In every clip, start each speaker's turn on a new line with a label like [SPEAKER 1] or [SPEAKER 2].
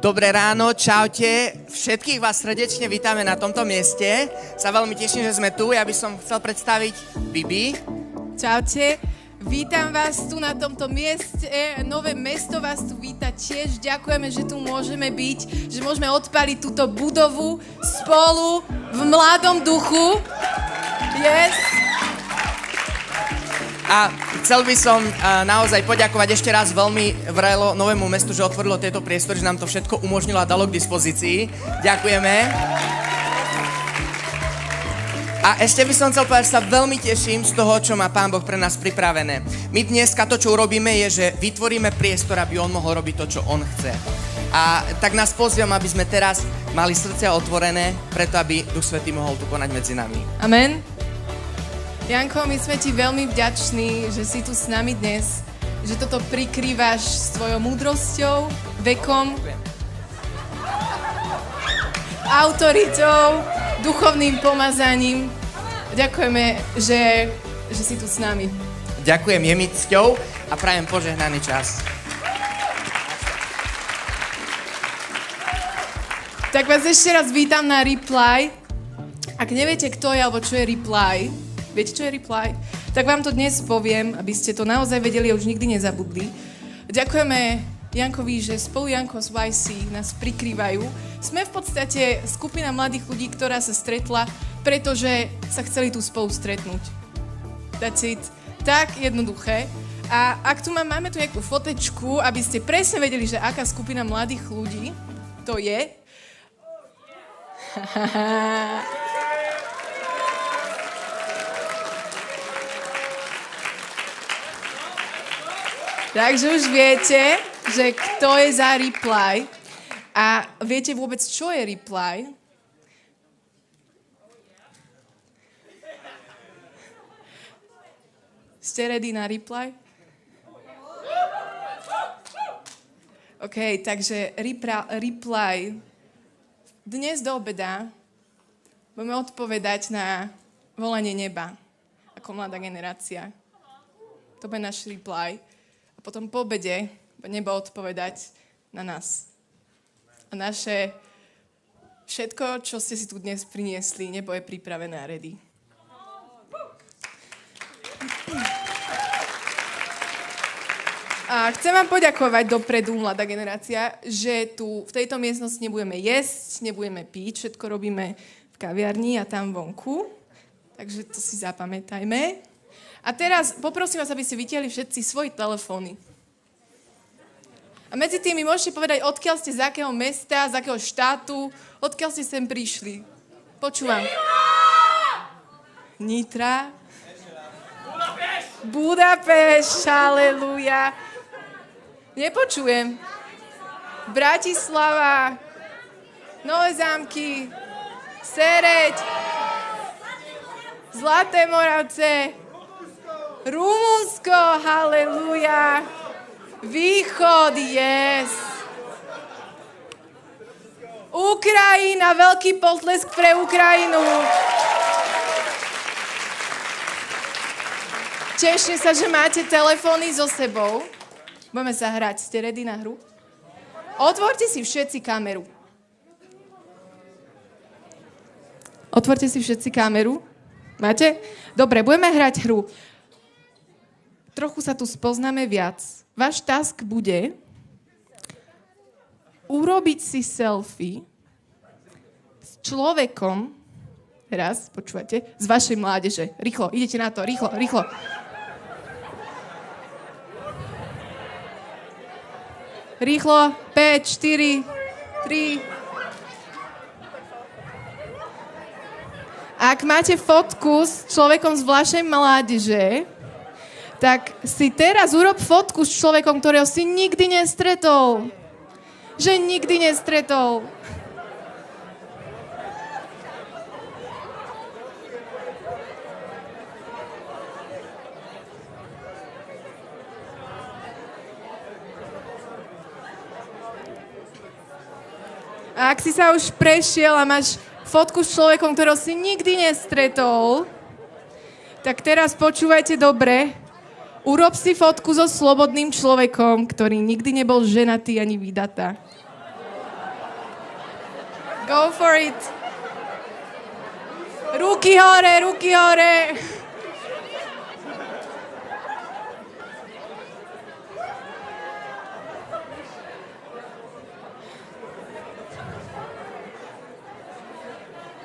[SPEAKER 1] Dobré ráno, čaute. Všetkých vás srdečne vítame na tomto mieste. Sa veľmi teším, že sme tu. Ja by som chcel predstaviť Bibi.
[SPEAKER 2] Čaute. Vítam vás tu na tomto mieste. Nové mesto vás tu víta tiež. Ďakujeme, že tu môžeme byť, že môžeme odpaliť túto budovu spolu v mladom duchu. Yes.
[SPEAKER 1] A chcel by som naozaj poďakovať ešte raz veľmi vrelo Novému mestu, že otvorilo tieto priestory, že nám to všetko umožnilo a dalo k dispozícii. Ďakujeme. A ešte by som chcel povedať, že sa veľmi teším z toho, čo má Pán Boh pre nás pripravené. My dneska to, čo urobíme, je, že vytvoríme priestor, aby on mohol robiť to, čo on chce. A tak nás pozývam, aby sme teraz mali srdcia otvorené, preto aby Duch Svätý mohol tu konať medzi nami.
[SPEAKER 2] Amen. Janko, my sme ti veľmi vďační, že si tu s nami dnes, že toto prikrývaš svojou múdrosťou, vekom, autoritou, duchovným pomazaním. Ďakujeme, že si tu s nami.
[SPEAKER 1] Ďakujem, je mi cťou a prajem požehnaný čas.
[SPEAKER 2] Tak vás ešte raz vítam na Reply. Ak neviete, kto je alebo čo je Reply, viete, čo je Reply? Tak vám to dnes poviem, aby ste to naozaj vedeli a už nikdy nezabudli. Ďakujeme Jankovi, že spolu Janko z YC nás prikrývajú. Sme v podstate skupina mladých ľudí, ktorá sa stretla, pretože sa chceli tu spolu stretnúť. That's it. Tak jednoduché. A ak tu máme tu nejakú fotečku, aby ste presne vedeli, že aká skupina mladých ľudí to je. Takže už viete, že kto je za Reply. A viete vôbec, čo je Reply? Ste ready na Reply? OK, takže Reply. Dnes do obeda budeme odpovedať na volanie neba ako mladá generácia. To bude náš Reply. Potom po obede nebo odpovedať na nás. A naše všetko, čo ste si tu dnes priniesli, nebo je pripravené a ready. A chcem vám poďakovať dopredu, mladá generácia, že tu v tejto miestnosti nebudeme jesť, nebudeme piť, všetko robíme v kaviarni a tam vonku. Takže to si zapamätajme. A teraz poprosím vás, aby ste vytiahli všetci svoje telefóny. A medzi tými môžete povedať, odkiaľ ste, z akého mesta, z akého štátu, odkiaľ ste sem prišli. Počúvam. Nitra. Budapešť, halleluja. Nepočujem. Bratislava, Nové Zámky, Sereď, Zlaté Moravce, Rumunsko, halleluja. Východ, yes. Ukrajina, veľký potlesk pre Ukrajinu. Teším sa, že máte telefóny so sebou. Budeme sa hrať. Ste ready na hru? Otvorte si všetci kameru. Otvorte si všetci kameru. Máte? Dobre, budeme hrať hru. Trochu sa tu spoznáme viac. Váš task bude urobiť si selfie s človekom, raz, počúvate, z vašej mládeže. Rýchlo, idete na to, rýchlo, rýchlo. Rýchlo, 5, 4, 3. Ak máte fotku s človekom z vašej mládeže, tak si teraz urob fotku s človekom, ktorého si nikdy nestretol. Že nikdy nestretol. A ak si sa už prešiel a máš fotku s človekom, ktorého si nikdy nestretol, tak teraz počúvajte dobre. Urob si fotku so slobodným človekom, ktorý nikdy nebol ženatý ani vydatá. Go for it. Ruky hore, ruky hore.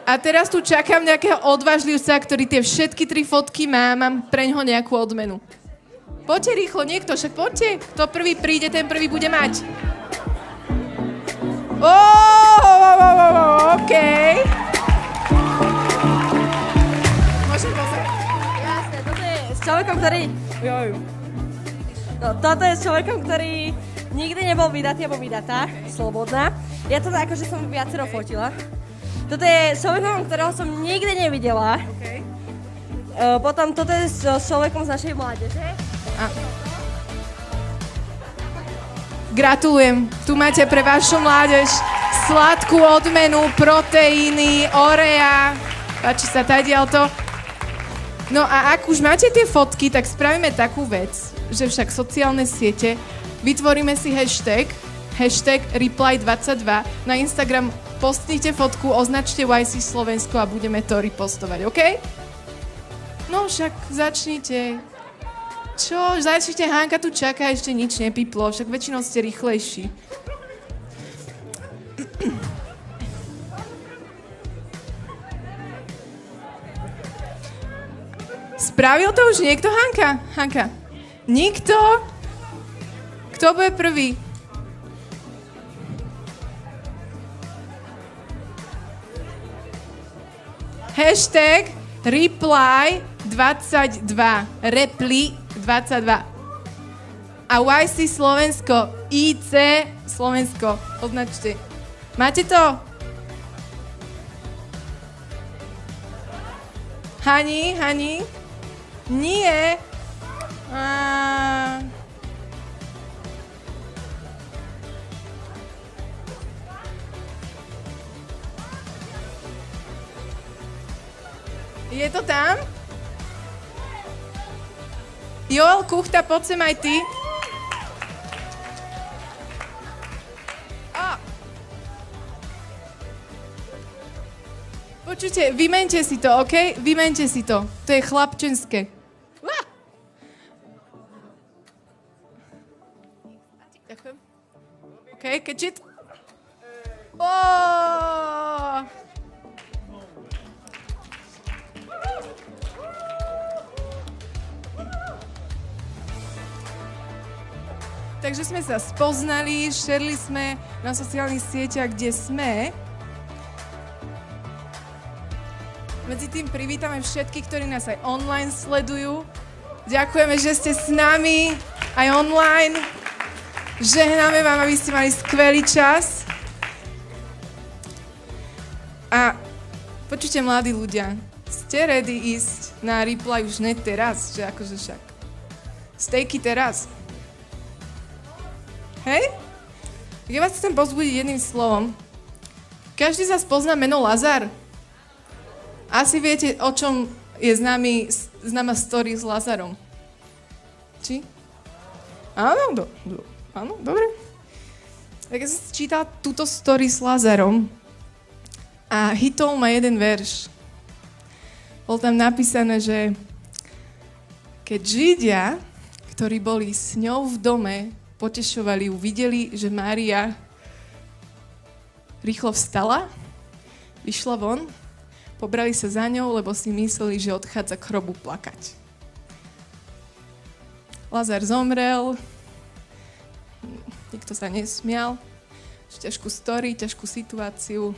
[SPEAKER 2] A teraz tu čakám nejakého odvážlivca, ktorý tie všetky 3 fotky má, mám pre ňoho nejakú odmenu. Poďte rýchlo, niekto, však poďte. Kto prvý príde, ten prvý bude mať. Okej. Môžem pozrieť?
[SPEAKER 3] Jasne, toto je s človekom, ktorý... No, toto je s človekom, ktorý nikdy nebol vydatý alebo vydatá, slobodná. Ja to akože som viacero fotila. Toto je s človekom, ktorého som nikdy nevidela.
[SPEAKER 2] Okay.
[SPEAKER 3] Potom toto je s človekom z našej mládeže.
[SPEAKER 2] Gratulujem. Tu máte pre vašu mládež sladkú odmenu, proteíny, Orea. Páči sa tadiaľto. No a ak už máte tie fotky, tak spravíme takú vec, že však sociálne siete, vytvoríme si hashtag reply22 na Instagram. Postnite fotku, označte YC Slovensko a budeme to repostovať, OK? No však začnite. Čo? Začnite, Hanka tu čaká, ešte nič nepiplo, však väčšinou ste rýchlejší. Spravil to už niekto, Hanka? Hanka? Nikto? Kto bude prvý? Hashtag reply22. Reply22. A YC Slovensko. IC Slovensko. Označte. Máte to? Hani? Nie. Je to tam? Joel Kuchta, poď sem aj ty. Počujte, vymente si to, OK? Vymente si to. To je chlapčenské. Ďakujem. OK, catch it. Takže sme sa spoznali, šerli sme na sociálnych sieťach, kde sme. Medzi tým privítame všetkých, ktorí nás aj online sledujú. Ďakujeme, že ste s nami aj online. Žehnáme vám, aby ste mali skvelý čas. A počujte, mladí ľudia, ste ready ísť na reply už ne teraz, že akože však. Stejky teraz. Hej? Ja vás chcem povzbudiť jedným slovom. Každý z vás pozná meno Lazar? Asi viete, o čom je známa story s Lazarom. Či? Áno, áno, dobre. Tak ja som čítala túto story s Lazarom a hitol ma jeden verš. Bol tam napísané, že keď Židia, ktorí boli s ňou v dome, potešovali ju, videli, že Mária rýchlo vstala, vyšla von, pobrali sa za ňou, lebo si mysleli, že odchádza k hrobu plakať. Lazar zomrel, nikto sa nesmial, ťažkú story, ťažkú situáciu,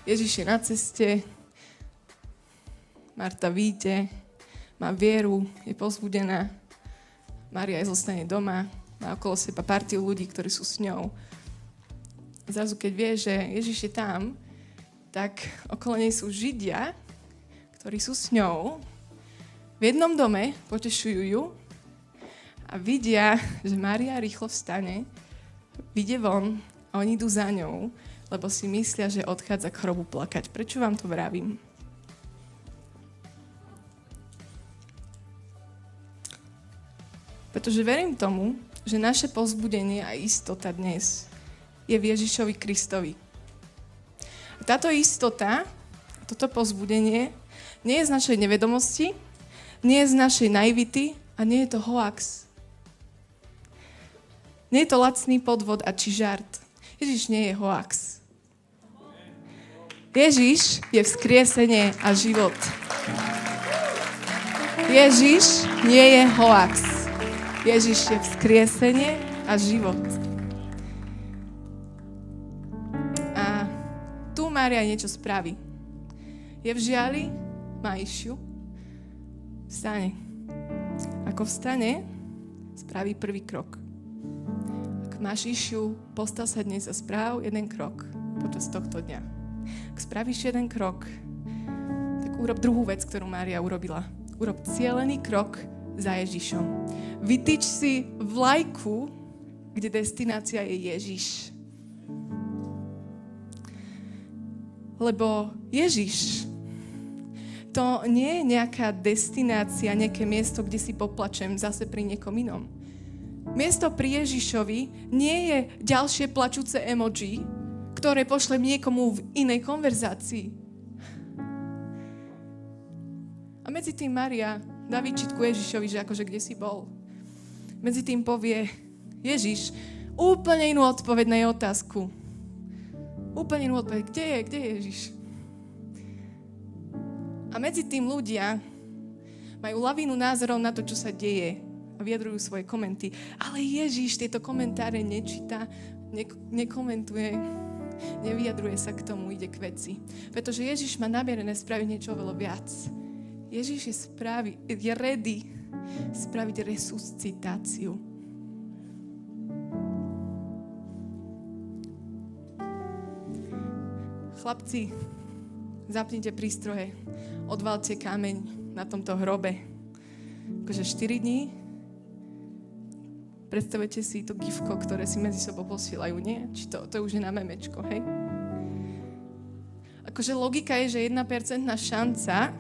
[SPEAKER 2] Ježiš je na ceste, Marta vyjde, má vieru, je povzbudená, Mária aj zostane doma, má okolo seba partiu ľudí, ktorí sú s ňou. Zrazu, keď vie, že Ježiš je tam, tak okolo nej sú Židia, ktorí sú s ňou, v jednom dome potešujú ju a vidia, že Mária rýchlo vstane, vyjde von a oni idú za ňou, lebo si myslia, že odchádza k hrobu plakať. Prečo vám to vravím? Pretože verím tomu, že naše povzbudenie a istota dnes je v Ježišovi Kristovi. Táto istota, toto povzbudenie nie je z našej nevedomosti, nie je z našej naivity a nie je to hoax. Nie je to lacný podvod a či žart. Ježiš nie je hoax. Ježiš je vzkriesenie a život. Ježiš nie je hoax. Ježiš je vzkriesenie a život. A tu Mária niečo spraví. Je v žiali, má Išiu, vstane. Ako vstane, spraví prvý krok. Ak máš Išiu, postav sa dnes a správ jeden krok počas tohto dňa. Ak spravíš jeden krok, tak urob druhú vec, ktorú Mária urobila. Urob cielený krok za Ježišom. Vytýč si vlajku, kde destinácia je Ježiš. Lebo Ježiš to nie je nejaká destinácia, nejaké miesto, kde si poplačem zase pri niekom inom. Miesto pri Ježišovi nie je ďalšie plačúce emoji, ktoré pošlem niekomu v inej konverzácii. A medzi tým Mária dá výčitku Ježišovi, že akože kde si bol. Medzi tým povie Ježiš úplne inú odpoveď na jej otázku. Úplne inú odpoveď. Kde je Ježiš? A medzi tým ľudia majú lavínu názorov na to, čo sa deje a vyjadrujú svoje komenty. Ale Ježiš tieto komentáre nečíta, nekomentuje, nevyjadruje sa k tomu, ide k veci. Pretože Ježiš má namierené spraviť niečo oveľa viac. Ježiš je ready spraviť resuscitáciu. Chlapci, zapnite prístroje, odvalte kameň na tomto hrobe. Akože 4 dní. Predstavujete si to gifko, ktoré si medzi sebou posielajú, nie? Či to už je na memečko, hej? Akože logika je, že 1% šanca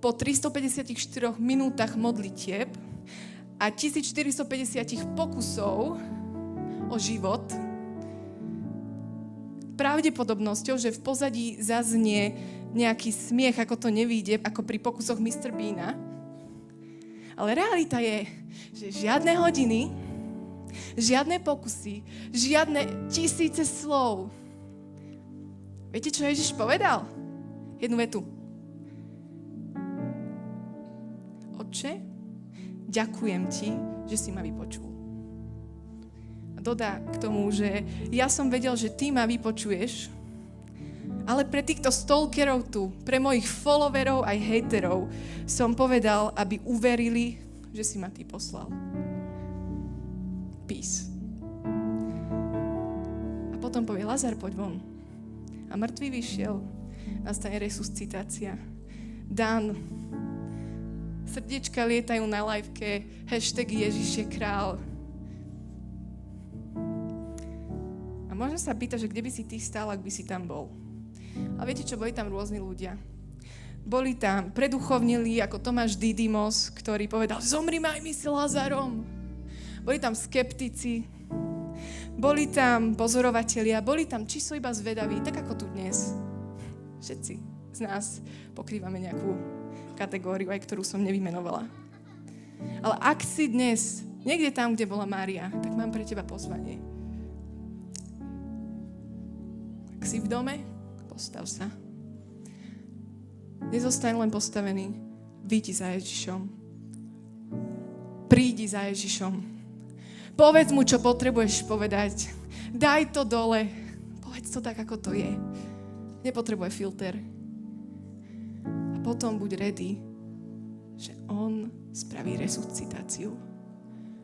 [SPEAKER 2] po 354 minútach modlitieb a 1450 pokusov o život pravdepodobnosťou, že v pozadí zaznie nejaký smiech, ako to nevíde, ako pri pokusoch Mr. Beana. Ale realita je, že žiadne hodiny, žiadne pokusy, žiadne tisíce slov. Viete, čo Ježiš povedal? Jednu vetu. Otče, ďakujem ti, že si ma vypočul. Dodá k tomu, že ja som vedel, že ty ma vypočuješ, ale pre týchto stalkerov tu, pre mojich followerov aj hejterov som povedal, aby uverili, že si ma ty poslal. Peace. A potom povie, Lazar, poď von. A mŕtvý vyšiel, nastane resuscitácia. Dan, srdiečka lietajú na liveke, hashtag Ježiš je král. A možno sa pýta, že kde by si ty stál, ak by si tam bol. A viete čo, boli tam rôzni ľudia. Boli tam preduchovnili ako Tomáš Didymos, ktorý povedal, zomrime aj my s Lazarom. Boli tam skeptici, boli tam pozorovatelia, boli tam čisto iba zvedaví, tak ako tu dnes. Všetci z nás pokrývame nejakú kategóriu, aj ktorú som nevymenovala. Ale ak si dnes niekde tam, kde bola Mária, tak mám pre teba pozvanie. Ak si v dome, postav sa. Nezostaň len postavený. Vyjdi za Ježišom. Prídi za Ježišom. Povedz mu, čo potrebuješ povedať. Daj to dole. Povedz to tak, ako to je. Nepotrebuje filter. A potom buď ready, že on spraví resuscitáciu.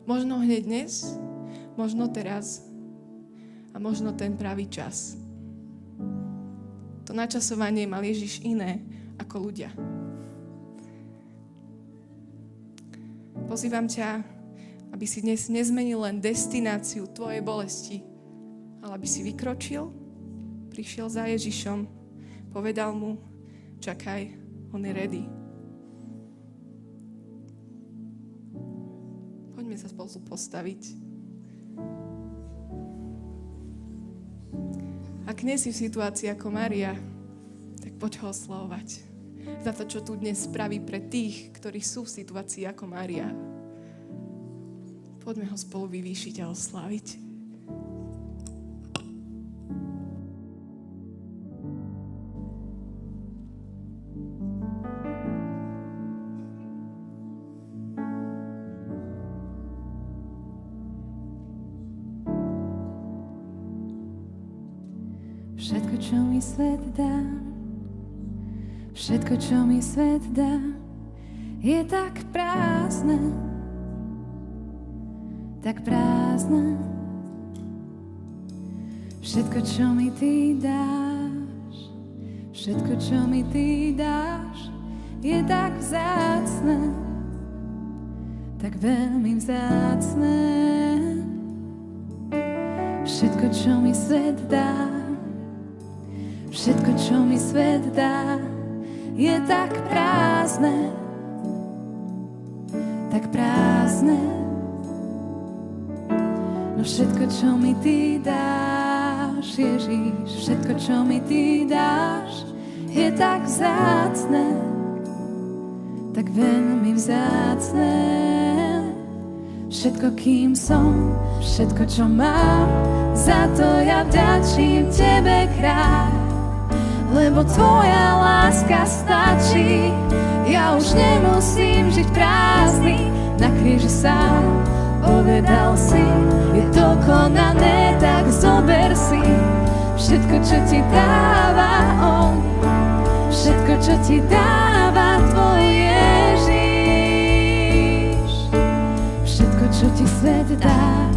[SPEAKER 2] Možno hneď dnes, možno teraz a možno ten pravý čas. To načasovanie mal Ježiš iné ako ľudia. Pozývam ťa, aby si dnes nezmenil len destináciu tvojej bolesti, ale aby si vykročil, prišiel za Ježišom, povedal mu, čakaj, on je ready. Poďme sa spolu postaviť. Ak nie si v situácii ako Mária, tak poď ho oslavovať za to, čo tu dnes spraví pre tých, ktorí sú v situácii ako Mária. Poďme ho spolu vyvýšiť a osláviť.
[SPEAKER 4] Všetko, čo mi svet dá, všetko, čo mi svet dá, je tak prázdne, tak prázdne. Všetko, čo mi ty dáš, všetko, čo mi ty dáš, je tak vzácne, tak veľmi vzácne. Všetko, čo mi svet dá, všetko, čo mi svet dá, je tak prázdne, tak prázdne. No všetko, čo mi ty dáš, Ježiš, všetko, čo mi ty dáš, je tak vzácne, tak veľmi vzácne. Všetko, kým som, všetko, čo mám, za to ja vďačím tebe, kráľ. Lebo tvoja láska stačí, ja už nemusím žiť prázdny. Na kríži sám povedal si, je dokonané, tak zober si všetko, čo ti dáva on, všetko, čo ti dáva tvoj Ježiš. Všetko, čo ti svet dá,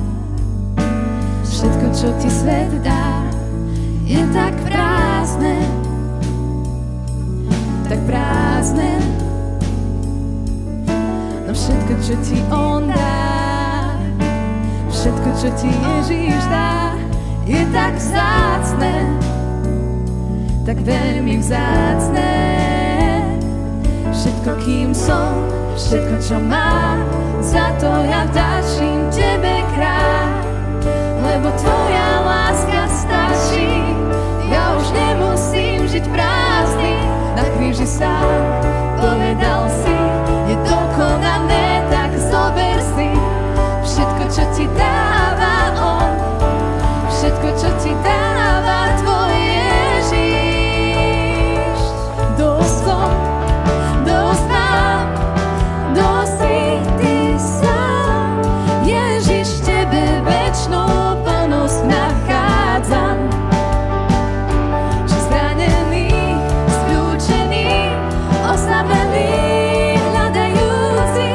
[SPEAKER 4] všetko, čo ti svet dá, je tak prázdne, tak prázdne. No všetko, čo ti on dá, všetko, čo ti Ježiš dá, je tak vzácne, tak veľmi vzácne. Všetko, kým som, všetko, čo mám, za to ja vďačím tebe, kráľ. Lebo tvoja láska stačí, ja už nemusím žiť prázdny. Na kríži sám povedal si, je dokonané, tak zober si všetko, čo ti dáva on, všetko, čo ti dáva tvoj Ježiš. Dosť som, dosť mám, dosť si ty sám. Ježiš, v tebe večnú plnosť nachádzam. Či zranený, skľúčený, osamelý, hľadajúci,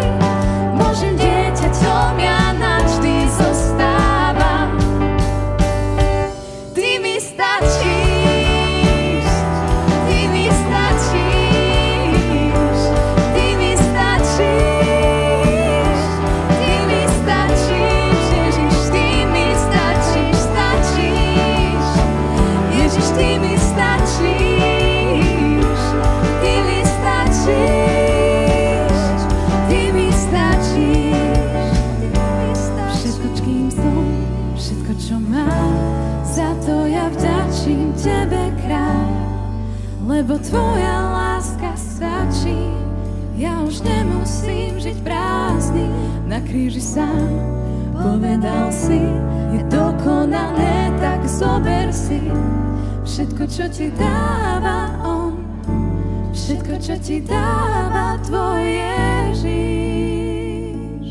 [SPEAKER 4] Božím dieťaťom ja navždy zostávam. Ty mi stačíš, ty mi stačíš, ty mi stačíš, ty mi stačíš, Ježiš, ty mi stačíš, stačíš, Ježiš, ty mi stačíš, ty mi stačíš, ty mi stačíš, všetko, kým som, všetko, čo mám, za to ja vďačím tebe, kráľ. Lebo tvoja láska stačí, ja už nemusím žiť prázdny. Na kríži sám povedal si, je dokonané, tak zober si všetko, čo ti dáva on, všetko, čo ti dáva tvoj Ježiš.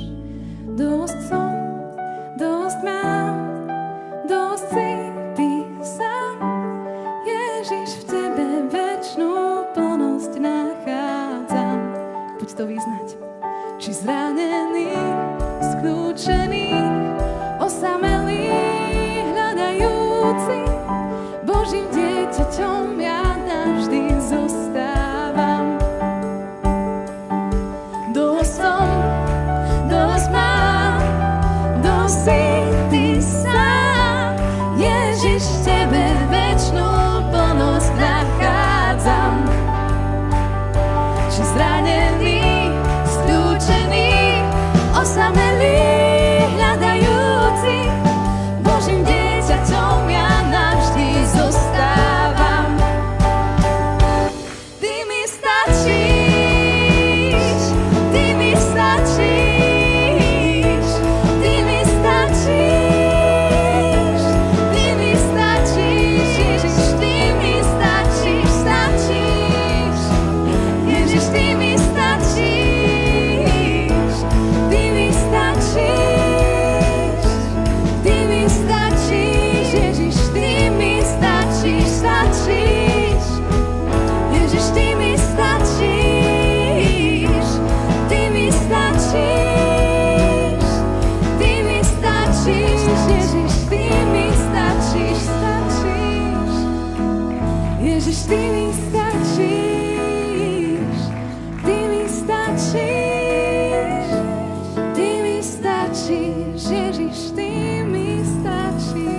[SPEAKER 4] Dosť som, dosť mám, dosť si ty sám. Ježiš, v tebe večnú plnosť nachádzam. Poď to vyznať. Či zranený, skľúčený, osamelý, hľadajúci, Božím dieťaťom ja navždy zostávam. Dosť som, dosť mám, dosť si ty sám. Ježiš, v tebe večnú plnosť nachádzam. Či zranený, skľúčený, Ty mi stačíš, Ty mi stačíš, Ty mi stačíš, Ježiš, Ty mi stačíš.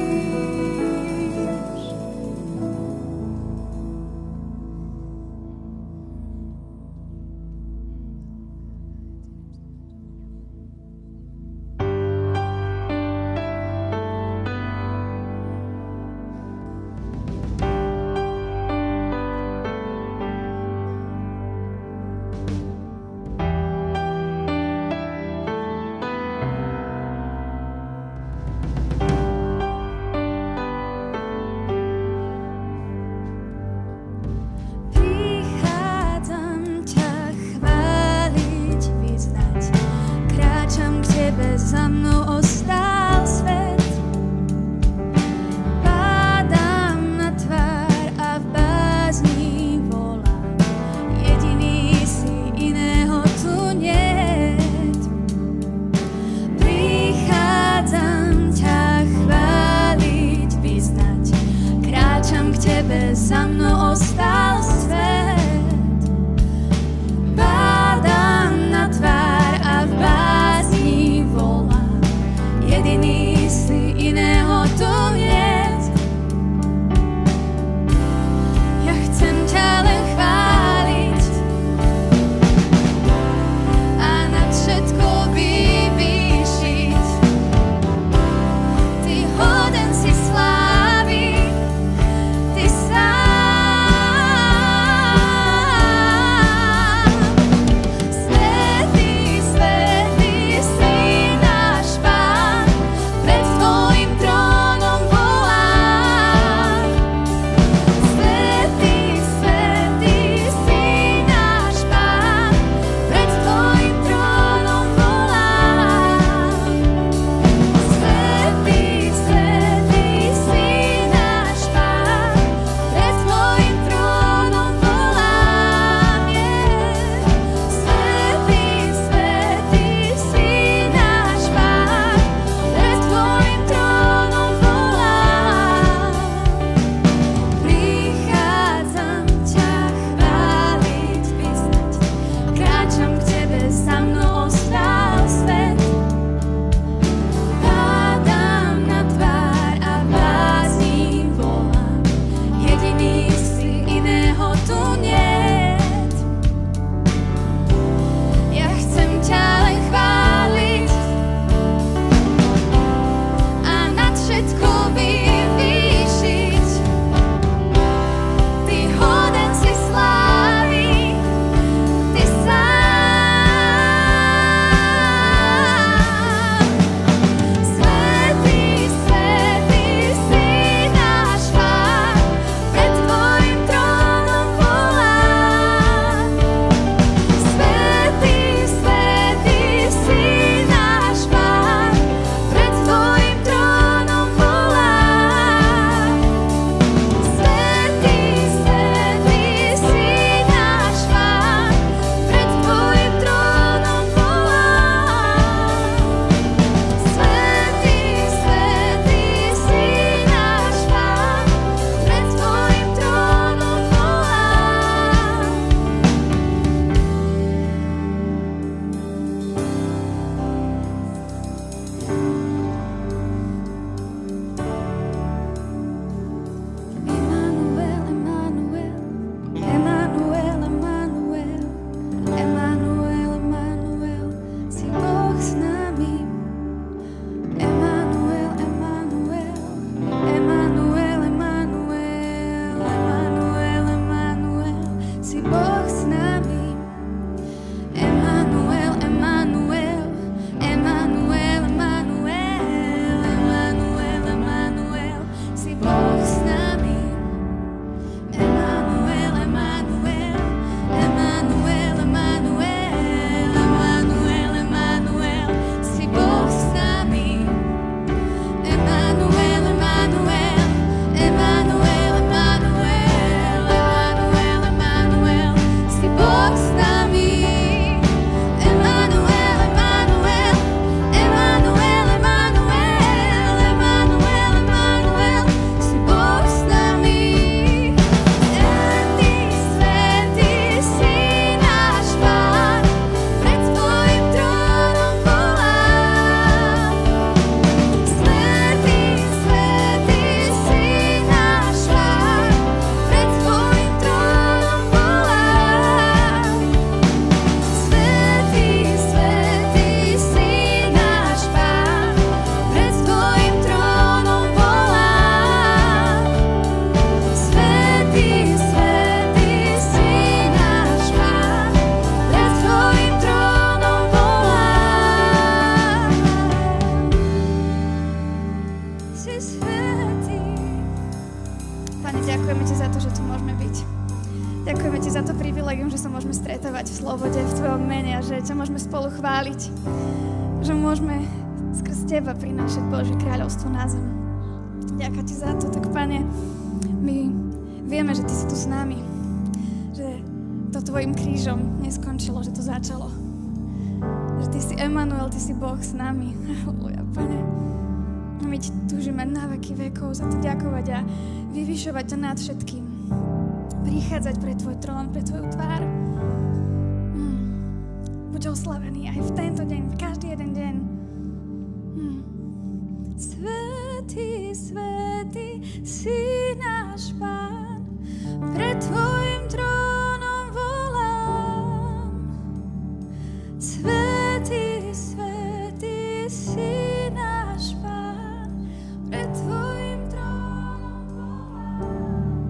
[SPEAKER 4] Prichádzam ťa chváliť, vyznať, kráčam k tebe, za mnou ostal svet. Padám na tvár a v bázni volám, jediný si, iného tu niet. Prichádzam ťa chváliť, vyznať, kráčam k tebe, za mnou ostal svet. Padám na tvár a v bázni volám, jediný si, iného tu niet. Ja chcem ťa len chváliť a nad všetko vyvýšiť. Ty hoden si slávy, Ty sám
[SPEAKER 5] Pane, ďakujeme Ti za to, že tu môžeme byť. Ďakujeme Ti za to privilegium, že sa môžeme stretávať v slobode, v Tvojom mene a že ťa môžeme spolu chváliť. Že môžeme skrz Teba prinášať Božie kráľovstvo na zem. Ďakujem Ti za to. Tak, Pane, my vieme, že Ty si tu s nami. Že to Tvojim krížom neskončilo, že to začalo. Že Ty si Emanuel, Ty si Boh s nami. Halleluja, Pane. My Ti túžime na veky vekov za to ďakovať a vyvyšovať ťa nad všetkým. Prichádzať pre Tvoj trón, pre Tvoju tvár. Buď oslavený aj v tento deň, v každý jeden deň. Svätý, svätý si náš Pán, pred Tvojim trónom volám. Svätý, svätý si náš Pán, pred Tvojim trónom volám.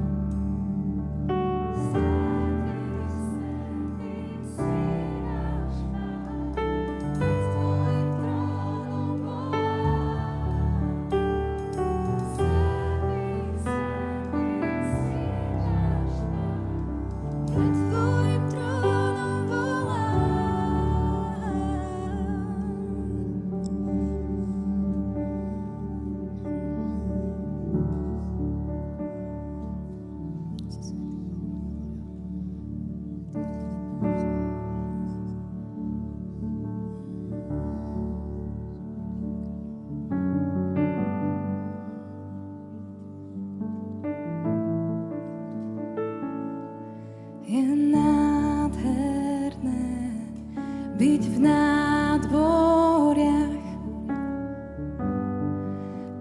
[SPEAKER 4] Je nádherné byť v nádvoriach,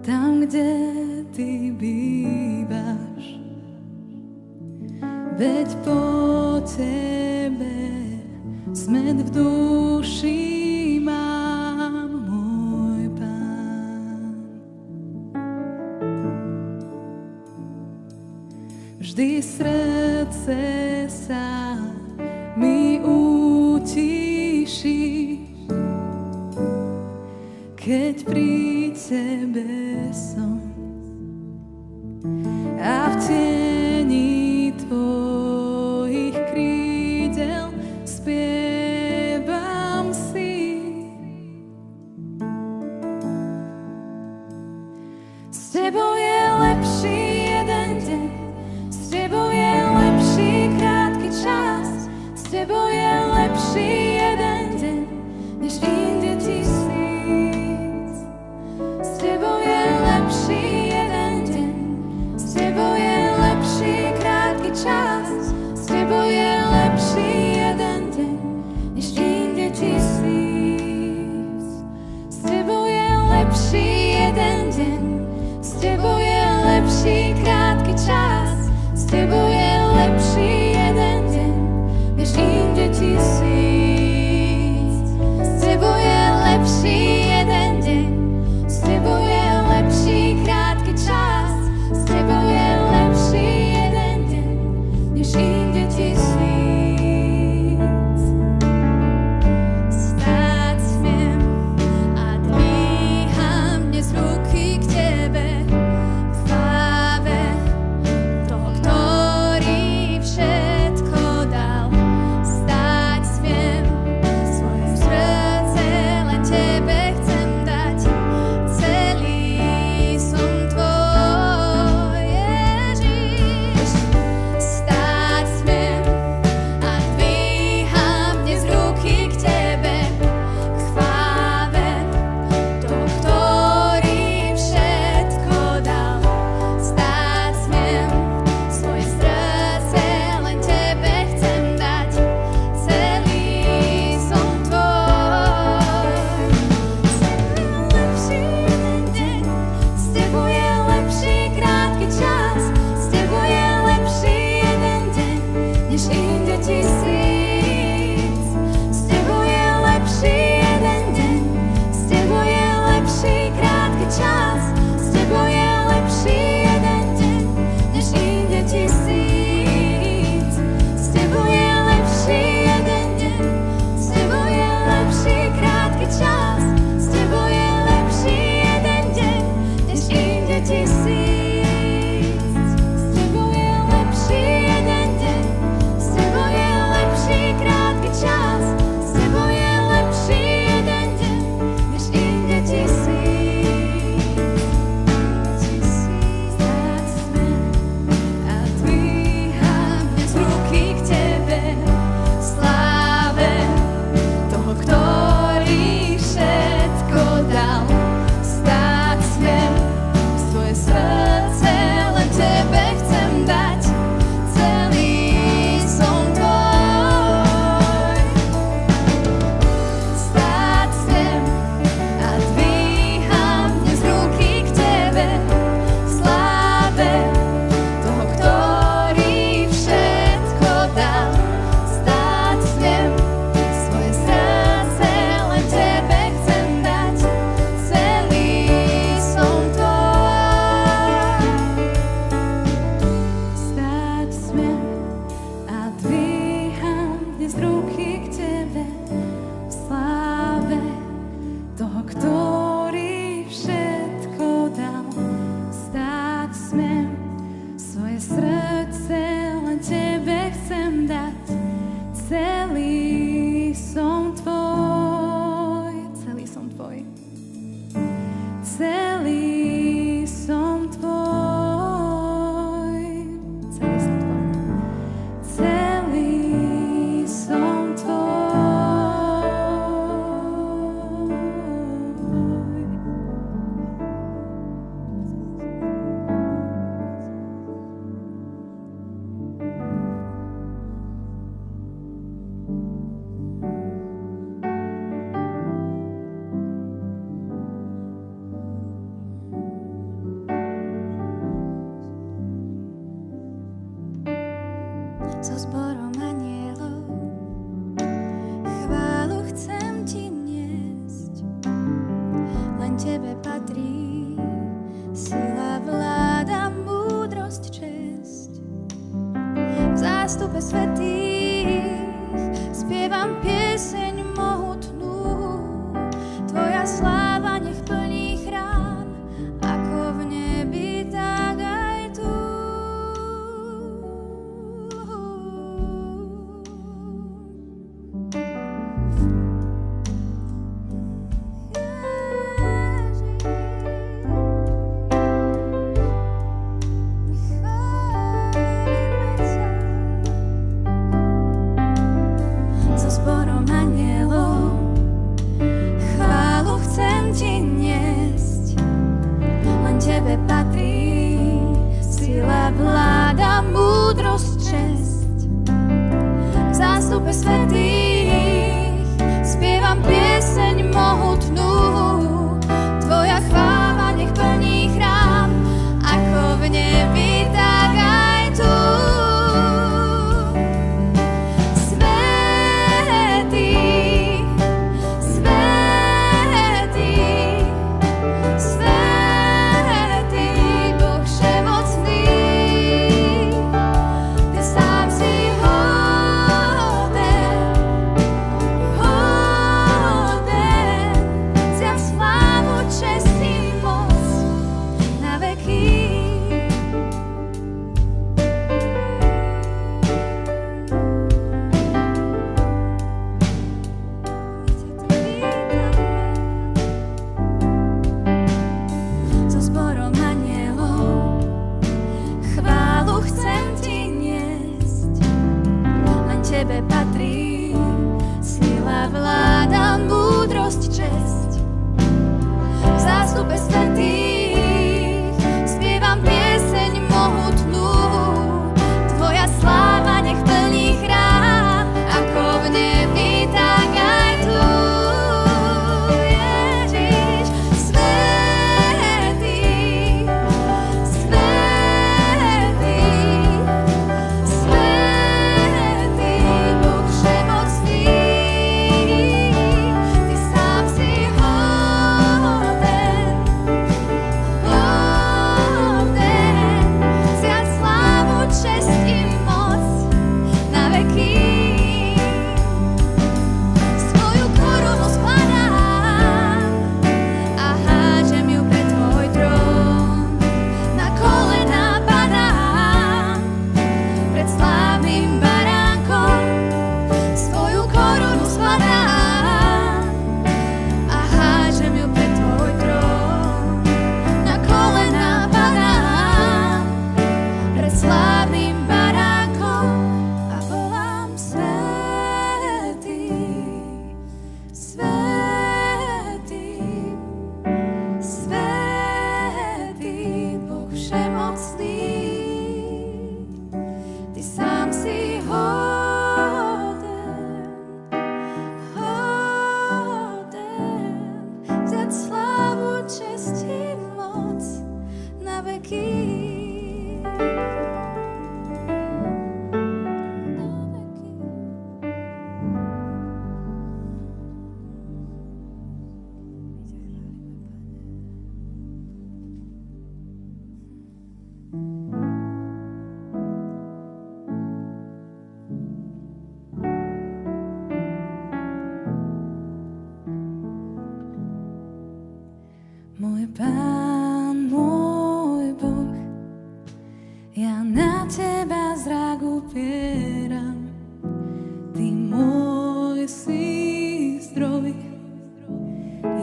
[SPEAKER 4] tam, kde Ty bývaš. Veď po Tebe smäd v duši mám, môj Pán. Vždy srdce sa mi utíši, keď pri Tebe som a v tieni Tvojich krídel spievam si. S Tebou je lepší jeden deň, s Tebou je lepší krátky čas, s Tebou je lepší jeden deň, než inde tisíc. S Tebou je lepší jeden deň, s Tebou je lepší krátky čas, s Tebou je lepší jeden deň, než inde tisíc. S Tebou je lepší jeden deň, s Tebou je lepší krátky čas, s Tebou je lepší jeden deň, než inde tisíc. S Tebou je lepší jeden deň, s Tebou je lepší krátky čas, s Tebou je lepší jeden deň, než inde tisíc. Stáť smiem a dvíham dnes ruky k Tebe, v sláve toho, kto
[SPEAKER 5] so zborom anielov. Chválu chcem ti niesť, len tebe patrí sila, vláda, múdrosť, česť. V zástupe svätých spievam pieseň mohutnú, tvoja sláva nech plní chrám, ako v nebi, tak aj tu. So zborom anielov chválu chcem ti niesť, len tebe patrí sila, vláda, múdrosť, česť. V zástupe svätých spievam pieseň mohutnú, tvoja chvála nech plní chrám, ako v nebi, tak aj tu. Tebe patrí sila, vláda, múdrosť, česť. V zástupe svätých spievam pieseň mohutnú, tvoja sláva nech plní chrám, ako v nebi, tak aj tu. Ježiš, svätý, svätý, Môj Pán, môj Boh, ja na teba zrak upieram. Ty môj si zdroj,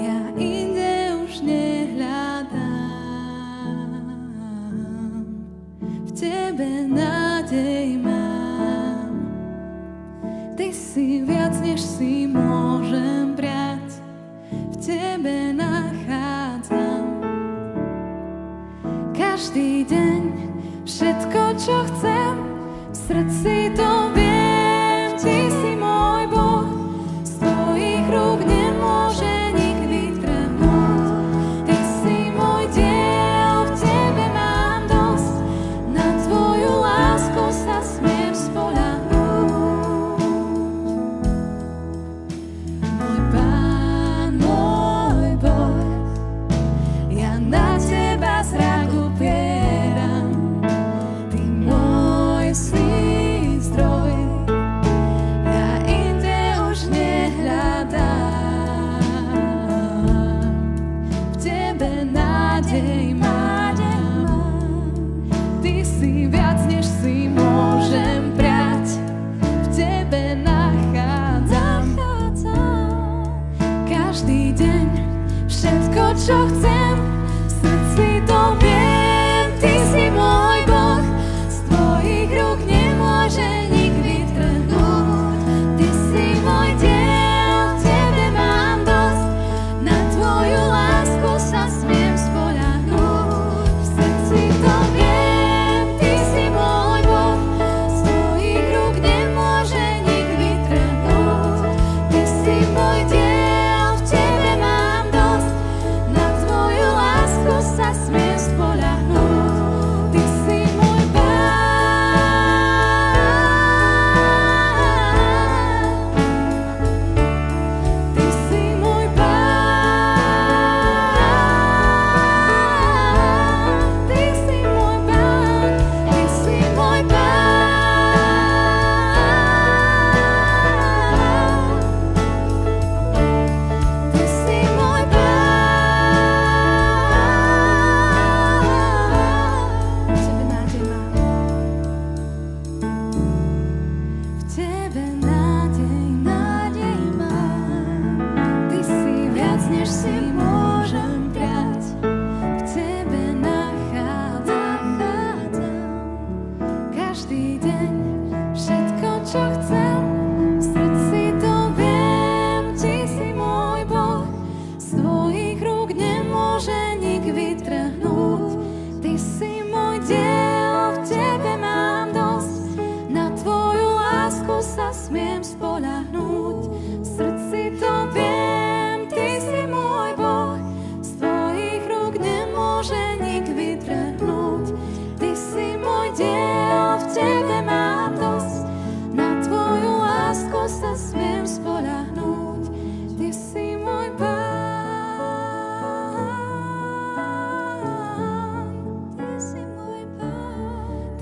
[SPEAKER 5] ja inde už nehľadám. V tebe nádej mám, ty si viac, než si môžem prijať. V tebe nachádzam každý deň všetko, čo chcem. V srdci to viem, ty si môj Boh, z tvojich rúk nemôže nik vytrhnúť. Ty si môj diel, v tebe mám dosť, na tvoju lásku sa smiem spoľahnúť.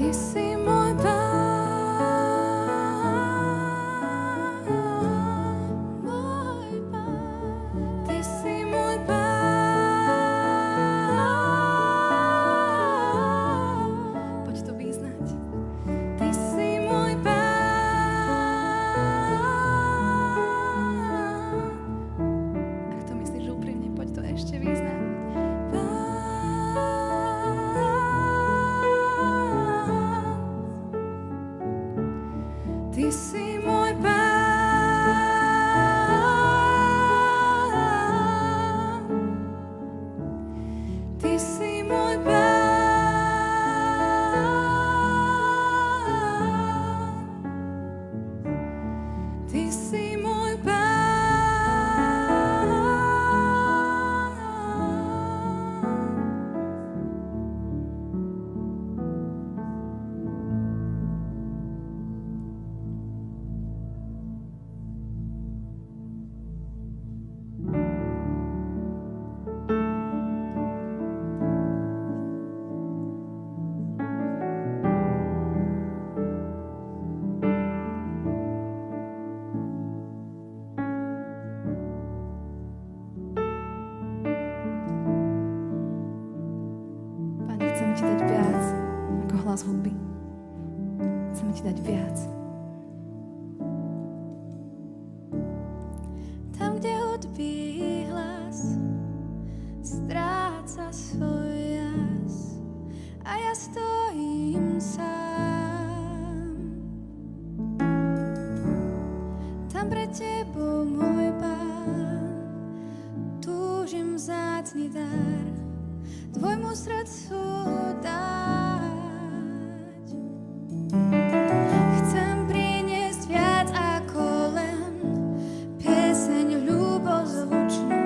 [SPEAKER 4] Ty si môj hlas hudby. Chceme ti dať viac.
[SPEAKER 5] Tam, kde hudby hlas stráca svoj jas a ja stojím sám. Tam pre tebou, môj Pán, túžim vzácny dar tvojmu srdcu dať. Chcem priniesť viac ako len pieseň ľubozvučnú.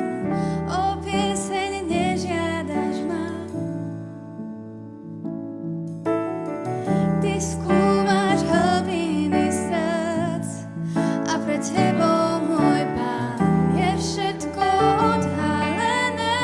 [SPEAKER 5] O pieseň nežiadaš ma. Ty skúmaš hlbiny srdc a pre tebou, môj Pán, je všetko odhalené.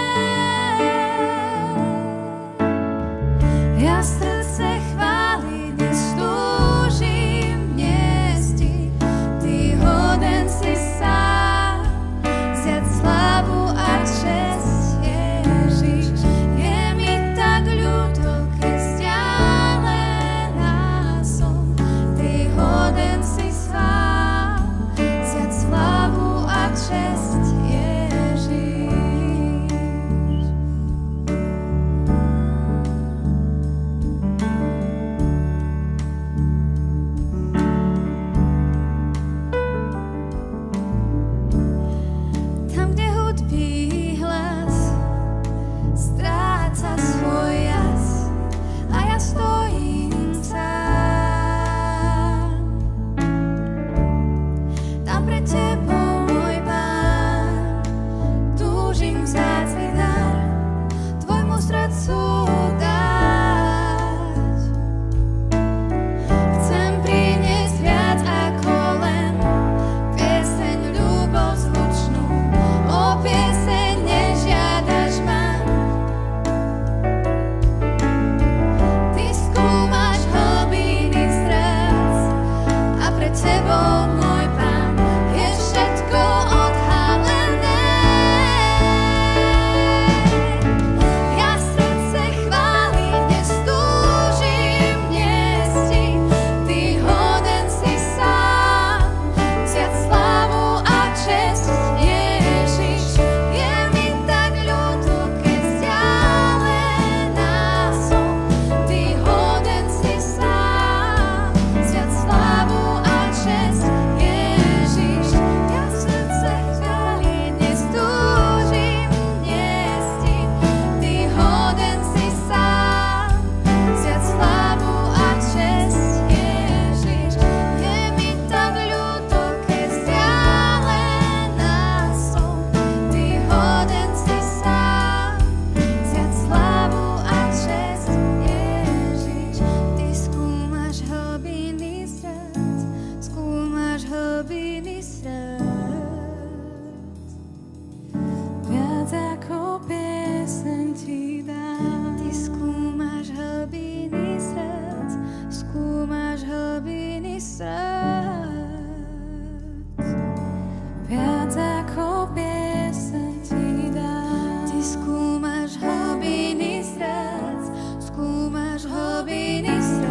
[SPEAKER 4] hlbiny srdc.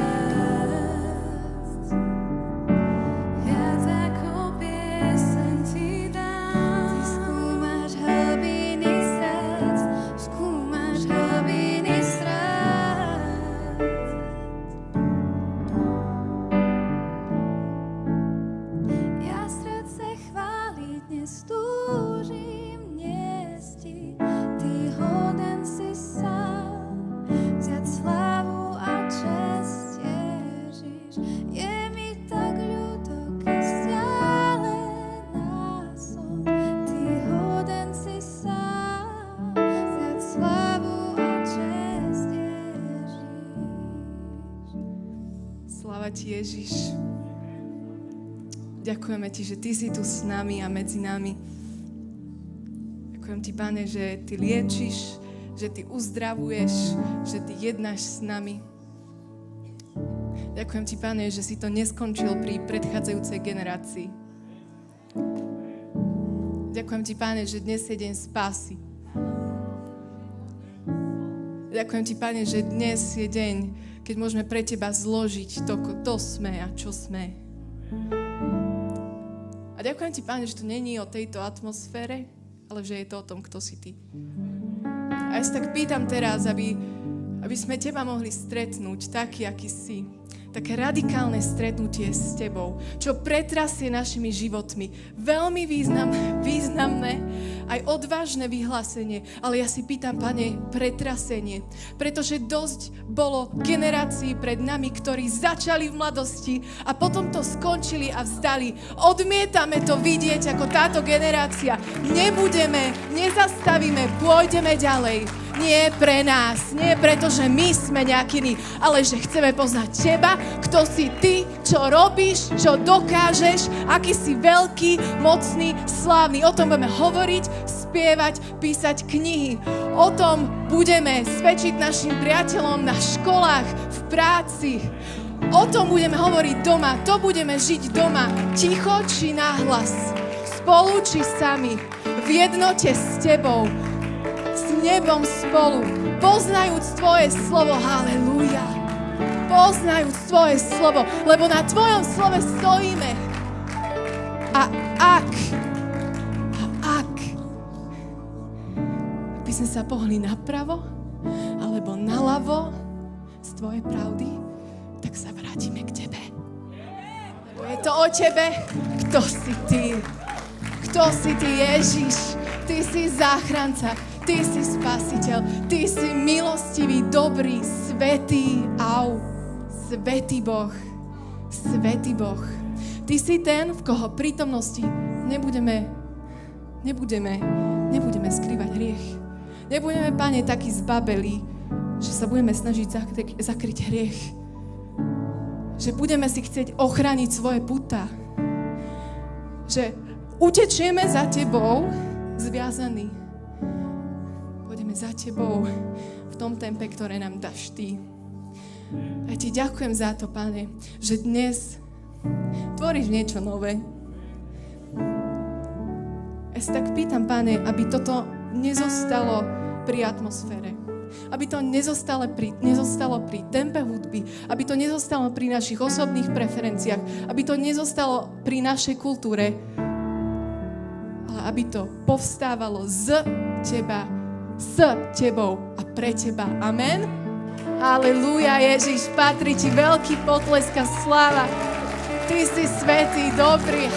[SPEAKER 4] Viac ako pieseň ti dám. Ty skúmaš hlbiny srdc, skúmaš hlbiny srdc. Ja srdce chváliť dnes túžim niesť ti. Ty hoden si sám vziať slávu a česť, Ježiš. Je mi tak ľúto, keď vzdialená som. Ty hoden si sám vziať slávu a česť, Ježiš.
[SPEAKER 2] Sláva ti, Ježiš. Ďakujeme ti, že ty si tu s nami a medzi nami. Ďakujem ti, Pane, že ty liečiš, že ty uzdravuješ, že ty jednáš s nami. Ďakujem ti, Pane, že si to neskončil pri predchádzajúcej generácii. Ďakujem ti, Pane, že dnes je deň spásy. Ďakujem ti, Pane, že dnes je deň, keď môžeme pre teba zložiť to, kto sme a čo sme. A ďakujem ti, Pane, že to není o tejto atmosfére, ale že je to o tom, kto si ty. A ja sa tak pýtam teraz, aby sme teba mohli stretnúť taký, aký si. Také radikálne stretnutie s tebou, čo pretrasie našimi životmi. Veľmi významné, aj odvážne vyhlásenie. Ale ja si pýtam, Pane, pretrasenie. Pretože dosť bolo generácií pred nami, ktorí začali v mladosti a potom to skončili a vzdali. Odmietame to vidieť ako táto generácia. Nebudeme, nezastavíme, pôjdeme ďalej. Nie pre nás, nie preto, že my sme nejakými, ale že chceme poznať teba, kto si ty, čo robíš, čo dokážeš, aký si veľký, mocný, slávny. O tom budeme hovoriť, spievať, písať knihy. O tom budeme svedčiť našim priateľom na školách, v práci. O tom budeme hovoriť doma, to budeme žiť doma, ticho či nahlas, spolu či sami, v jednote s tebou, s nebom spolu, poznajúc tvoje slovo, halelúja. Poznajúc tvoje slovo, lebo na tvojom slove stojíme. A ak by sme sa pohli napravo alebo naľavo z tvojej pravdy, tak sa vrátime k tebe. Lebo je to o tebe, kto si ty. Kto si ty, Ježiš? Ty si záchranca. Ty si spasiteľ, ty si milostivý, dobrý, svätý, svätý Boh, svätý Boh. Ty si ten, v koho prítomnosti nebudeme skrývať hriech. Nebudeme, Pane, takí zbabelí, že sa budeme snažiť zakryť hriech. Že budeme si chcieť ochrániť svoje púta. Že utečieme za tebou zviazaní. Pôjdeme za tebou v tom tempe, ktoré nám dáš ty. A ti ďakujem za to, Pane, že dnes tvoríš niečo nové. Ja sa tak pýtam, Pane, aby toto nezostalo pri atmosfére. Aby to nezostalo pri tempe hudby. Aby to nezostalo pri našich osobných preferenciách. Aby to nezostalo pri našej kultúre. Ale aby to povstávalo z teba, s tebou a pre teba. Amen. Halelúja, Ježiš, patrí ti veľký potlesk a sláva. Ty si svätý, dobrý,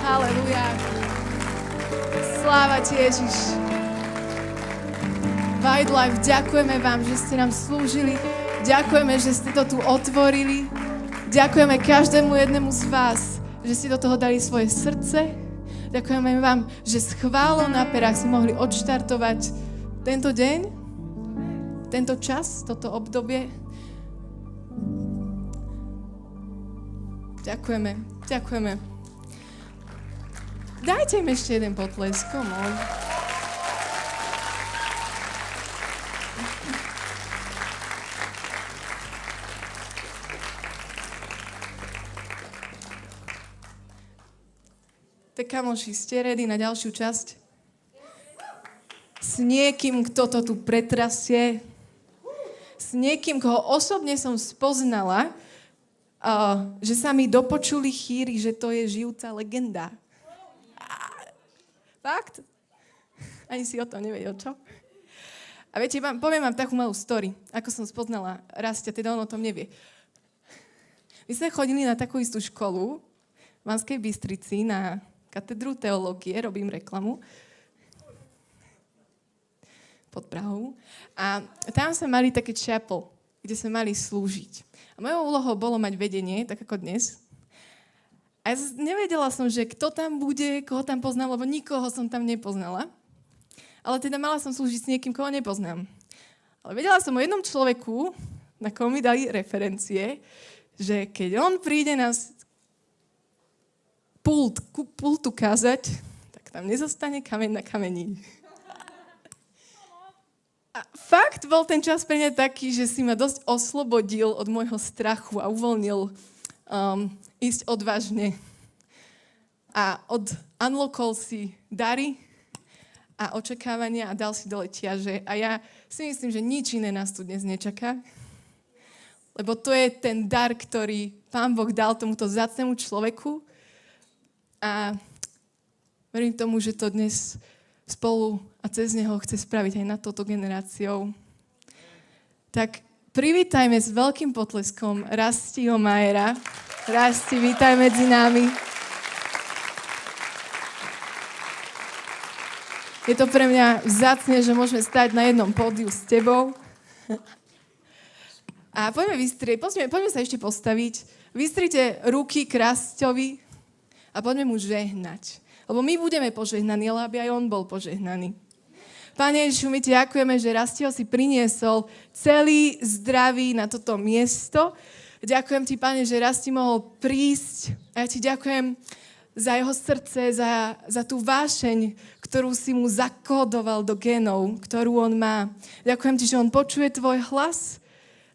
[SPEAKER 2] halelúja. Sláva ti, Ježiš. Wildlife, ďakujeme vám, že ste nám slúžili. Ďakujeme, že ste to tu otvorili. Ďakujeme každému jednému z vás, že ste do toho dali svoje srdce. Ďakujeme vám, že s chválou na perách sme mohli odštartovať tento deň, tento čas, toto obdobie. Ďakujeme. Dajte im ešte jeden potlesk, come on. Tak kamoši, ste ready na ďalšiu časť? s niekým, kto to tu pretrasie, s niekým, koho osobne som spoznala, že sa mi dopočuli chýry, že to je žijúca legenda. Fakt? Ani si o tom nevedel, čo? A viete, poviem vám takú malú story, ako som spoznala Rastia, teda on o tom nevie. My sme chodili na takú istú školu v Banskej Bystrici na katedru teológie, robím reklamu, pod Prahou. A tam sme mali také chapel, kde sme mali slúžiť. A mojou úlohou bolo mať vedenie, tak ako dnes. A ja nevedela som, že kto tam bude, koho tam poznám, lebo nikoho som tam nepoznala. Ale teda mala som slúžiť s niekým, koho nepoznám. Ale vedela som o jednom človeku, na koho mi dali referencie, že keď on príde na pultu kázať, tak tam nezostane kameň na kameni. A fakt bol ten čas pre mňa taký, že si ma dosť oslobodil od môjho strachu a uvoľnil ísť odvážne. A unlockol si dary a očakávania a dal si dole ťaže. A ja si myslím, že nič iné nás tu dnes nečaká. Lebo to je ten dar, ktorý Pán Boh dal tomuto vzácnemu človeku. A verím tomu, že to dnes spolu a cez neho chce spraviť aj nad touto generáciou. Tak privítajme s veľkým potleskom Rastiho Majera. Rasti, vítaj medzi nami. Je to pre mňa vzácne, že môžeme stať na jednom pódiu s tebou. A poďme sa ešte postaviť. Vystrite ruky k Rastovi a poďme mu žehnať. Lebo my budeme požehnaní, ale aby aj on bol požehnaný. Pane Ježišu, my ti ďakujeme, že Rastio si priniesol celý zdravý na toto miesto. Ďakujem ti, Pane, že Rasti mohol prísť. A ja ti ďakujem za jeho srdce, za tú vášeň, ktorú si mu zakódoval do genov, ktorú on má. Ďakujem ti, že on počuje tvoj hlas.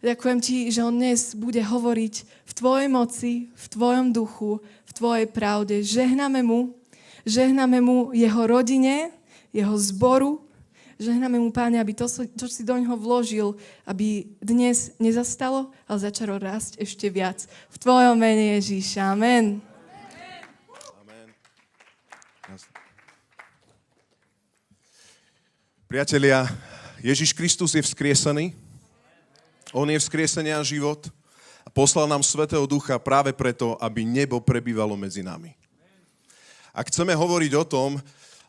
[SPEAKER 2] Ďakujem ti, že on dnes bude hovoriť v tvojej moci, v tvojom duchu, v tvojej pravde. Žehname mu jeho rodine, jeho zboru. Žehname mu, Páne, aby to, čo si do ňoho vložil, aby dnes nezastalo, ale začalo rásť ešte viac. V tvojom mene, Ježíš. Amen.
[SPEAKER 6] Amen. Priatelia, Ježiš Kristus je vzkriesený. On je vzkriesenie a život. A poslal nám Svätého Ducha práve preto, aby nebo prebývalo medzi nami. Ak chceme hovoriť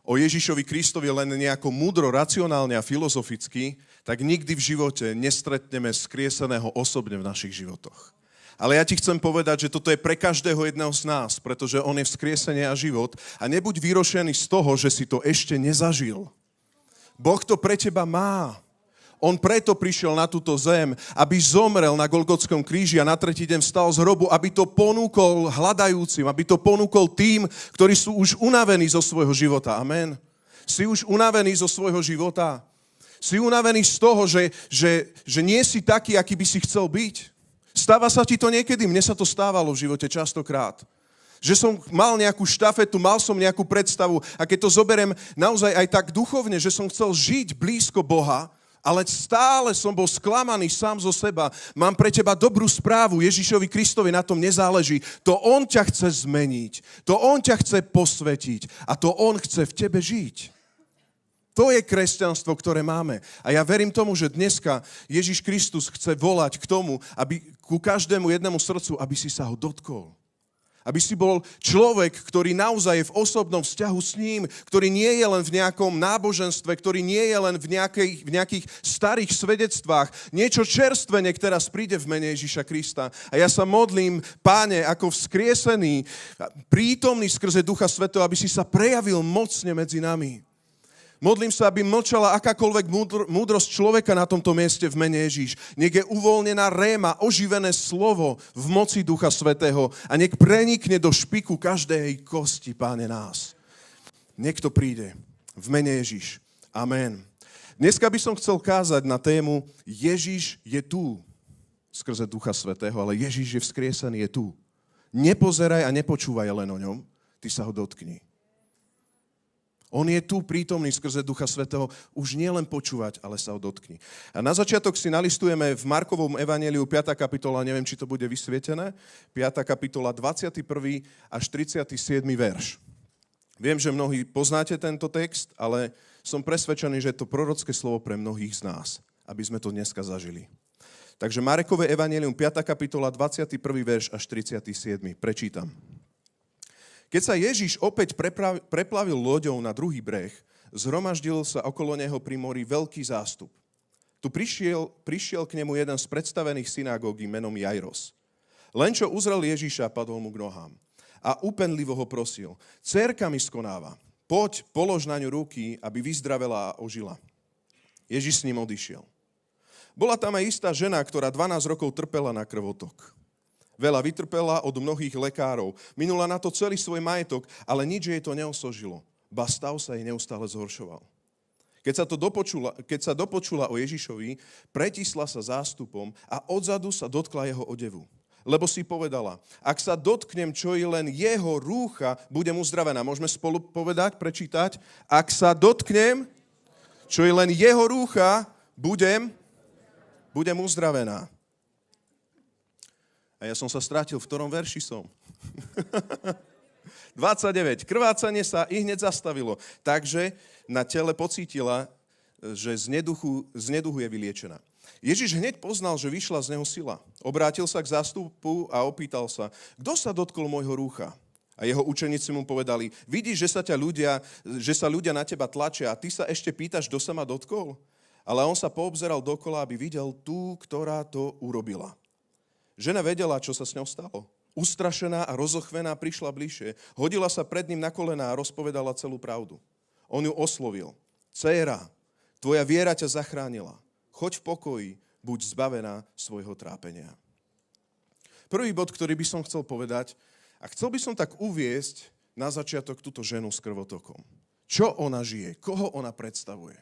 [SPEAKER 6] o Ježišovi Kristovi len nejako múdro, racionálne a filozoficky, tak nikdy v živote nestretneme vzkrieseného osobne v našich životoch. Ale ja ti chcem povedať, že toto je pre každého jedného z nás, pretože on je vzkriesenie a život a nebuď vyrošený z toho, že si to ešte nezažil. Boh to pre teba má. On preto prišiel na túto zem, aby zomrel na Golgotskom kríži a na tretí deň vstal z hrobu, aby to ponúkol hľadajúcim, aby to ponúkol tým, ktorí sú už unavení zo svojho života. Amen. Si už unavený zo svojho života? Si unavený z toho, že nie si taký, aký by si chcel byť? Stáva sa ti to niekedy? Mne sa to stávalo v živote častokrát. Že som mal nejakú štafetu, mal som nejakú predstavu a keď to zoberiem naozaj aj tak duchovne, že som chcel žiť blízko Boha, ale stále som bol sklamaný sám zo seba. Mám pre teba dobrú správu. Ježišovi Kristovi na tom nezáleží. To on ťa chce zmeniť. To on ťa chce posvetiť. A to on chce v tebe žiť. To je kresťanstvo, ktoré máme. A ja verím tomu, že dneska Ježiš Kristus chce volať k tomu, aby ku každému jednému srdcu, aby si sa ho dotkol. Aby si bol človek, ktorý naozaj je v osobnom vzťahu s ním, ktorý nie je len v nejakom náboženstve, ktorý nie je len v nejakých starých svedectvách. Niečo čerstvé nech teraz príde v mene Ježiša Krista. A ja sa modlím, Páne, ako vzkriesený, prítomný skrze Ducha Svätého, aby si sa prejavil mocne medzi nami. Modlím sa, aby mlčala akákoľvek múdrosť človeka na tomto mieste v mene Ježíš. Nech je uvoľnená réma, oživené slovo v moci Ducha Svätého a nech prenikne do špiku každej kosti, Páne, nás. Nech to príde v mene Ježíš. Amen. Dneska by som chcel kázať na tému Ježíš je tu skrze Ducha Svätého, ale Ježíš je vzkriesený, je tu. Nepozeraj a nepočúvaj len o ňom, ty sa ho dotkni. On je tu prítomný skrze Ducha Svätého. Už nie len počúvať, ale sa ho dotkni. A na začiatok si nalistujeme v Markovom evanjeliu 5. kapitola, neviem, či to bude vysvietené, 5. kapitola 21. až 37. verš. Viem, že mnohí poznáte tento text, ale som presvedčený, že je to prorocké slovo pre mnohých z nás, aby sme to dneska zažili. Takže Markové evanjelium 5. kapitola 21. verš až 37. Prečítam. Keď sa Ježiš opäť preplavil loďou na druhý breh, zhromaždil sa okolo neho pri mori veľký zástup. Tu prišiel k nemu jeden z predstavených synagógy menom Jairos. Len čo uzrel Ježiša, padol mu k nohám a úpenlivo ho prosil. Dcérka mi skonáva, poď, polož na ňu ruky, aby vyzdravela a ožila. Ježiš s ním odišiel. Bola tam aj istá žena, ktorá 12 rokov trpela na krvotok. Veľa vytrpela od mnohých lekárov. Minula na to celý svoj majetok, ale nič jej to neosožilo. Ba stav sa jej neustále zhoršoval. Keď sa dopočula o Ježišovi, pretisla sa zástupom a odzadu sa dotkla jeho odevu. Lebo si povedala, ak sa dotknem čo i len jeho rúcha, budem uzdravená. Môžeme spolu povedať, prečítať? Ak sa dotknem čo i len jeho rúcha, budem uzdravená. A ja som sa strátil, v ktorom verši som. 29. Krvácanie sa i hneď zastavilo, takže na tele pocítila, že z neduchu je vyliečená. Ježiš hneď poznal, že vyšla z neho sila. Obrátil sa k zástupu a opýtal sa, kto sa dotkol môjho rúcha? A jeho učeníci mu povedali, vidíš, že sa ľudia na teba tlačia a ty sa ešte pýtaš, kto sa ma dotkol? Ale on sa poobzeral dokola, aby videl tú, ktorá to urobila. Žena vedela, čo sa s ňou stalo. Ustrašená a rozochvená prišla bližšie. Hodila sa pred ním na kolená a rozpovedala celú pravdu. On ju oslovil. Dcéra, tvoja viera ťa zachránila. Choď v pokoji, buď zbavená svojho trápenia. Prvý bod, ktorý by som chcel povedať, a chcel by som tak uviesť na začiatok túto ženu s krvotokom. Čo ona žije? Koho ona predstavuje?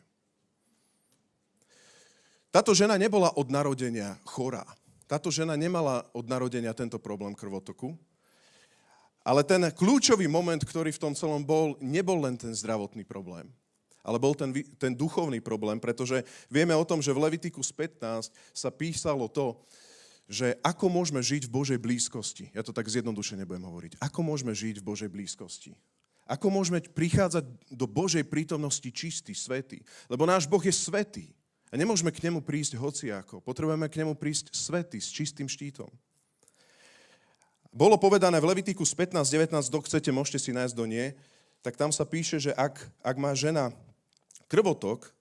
[SPEAKER 6] Táto žena nebola od narodenia chorá. Táto žena nemala od narodenia tento problém krvotoku, ale ten kľúčový moment, ktorý v tom celom bol, nebol len ten zdravotný problém, ale bol ten duchovný problém, pretože vieme o tom, že v Levitikus 15 sa písalo to, že ako môžeme žiť v Božej blízkosti. Ja to tak zjednodušene budem hovoriť. Ako môžeme žiť v Božej blízkosti? Ako môžeme prichádzať do Božej prítomnosti čistý, svätý? Lebo náš Boh je svätý. A nemôžeme k nemu prísť hociako. Potrebujeme k nemu prísť svätý, s čistým štítom. Bolo povedané v Levitikus 15:19, kto chcete, môžete si nájsť do nie, tak tam sa píše, že ak má žena krvotok,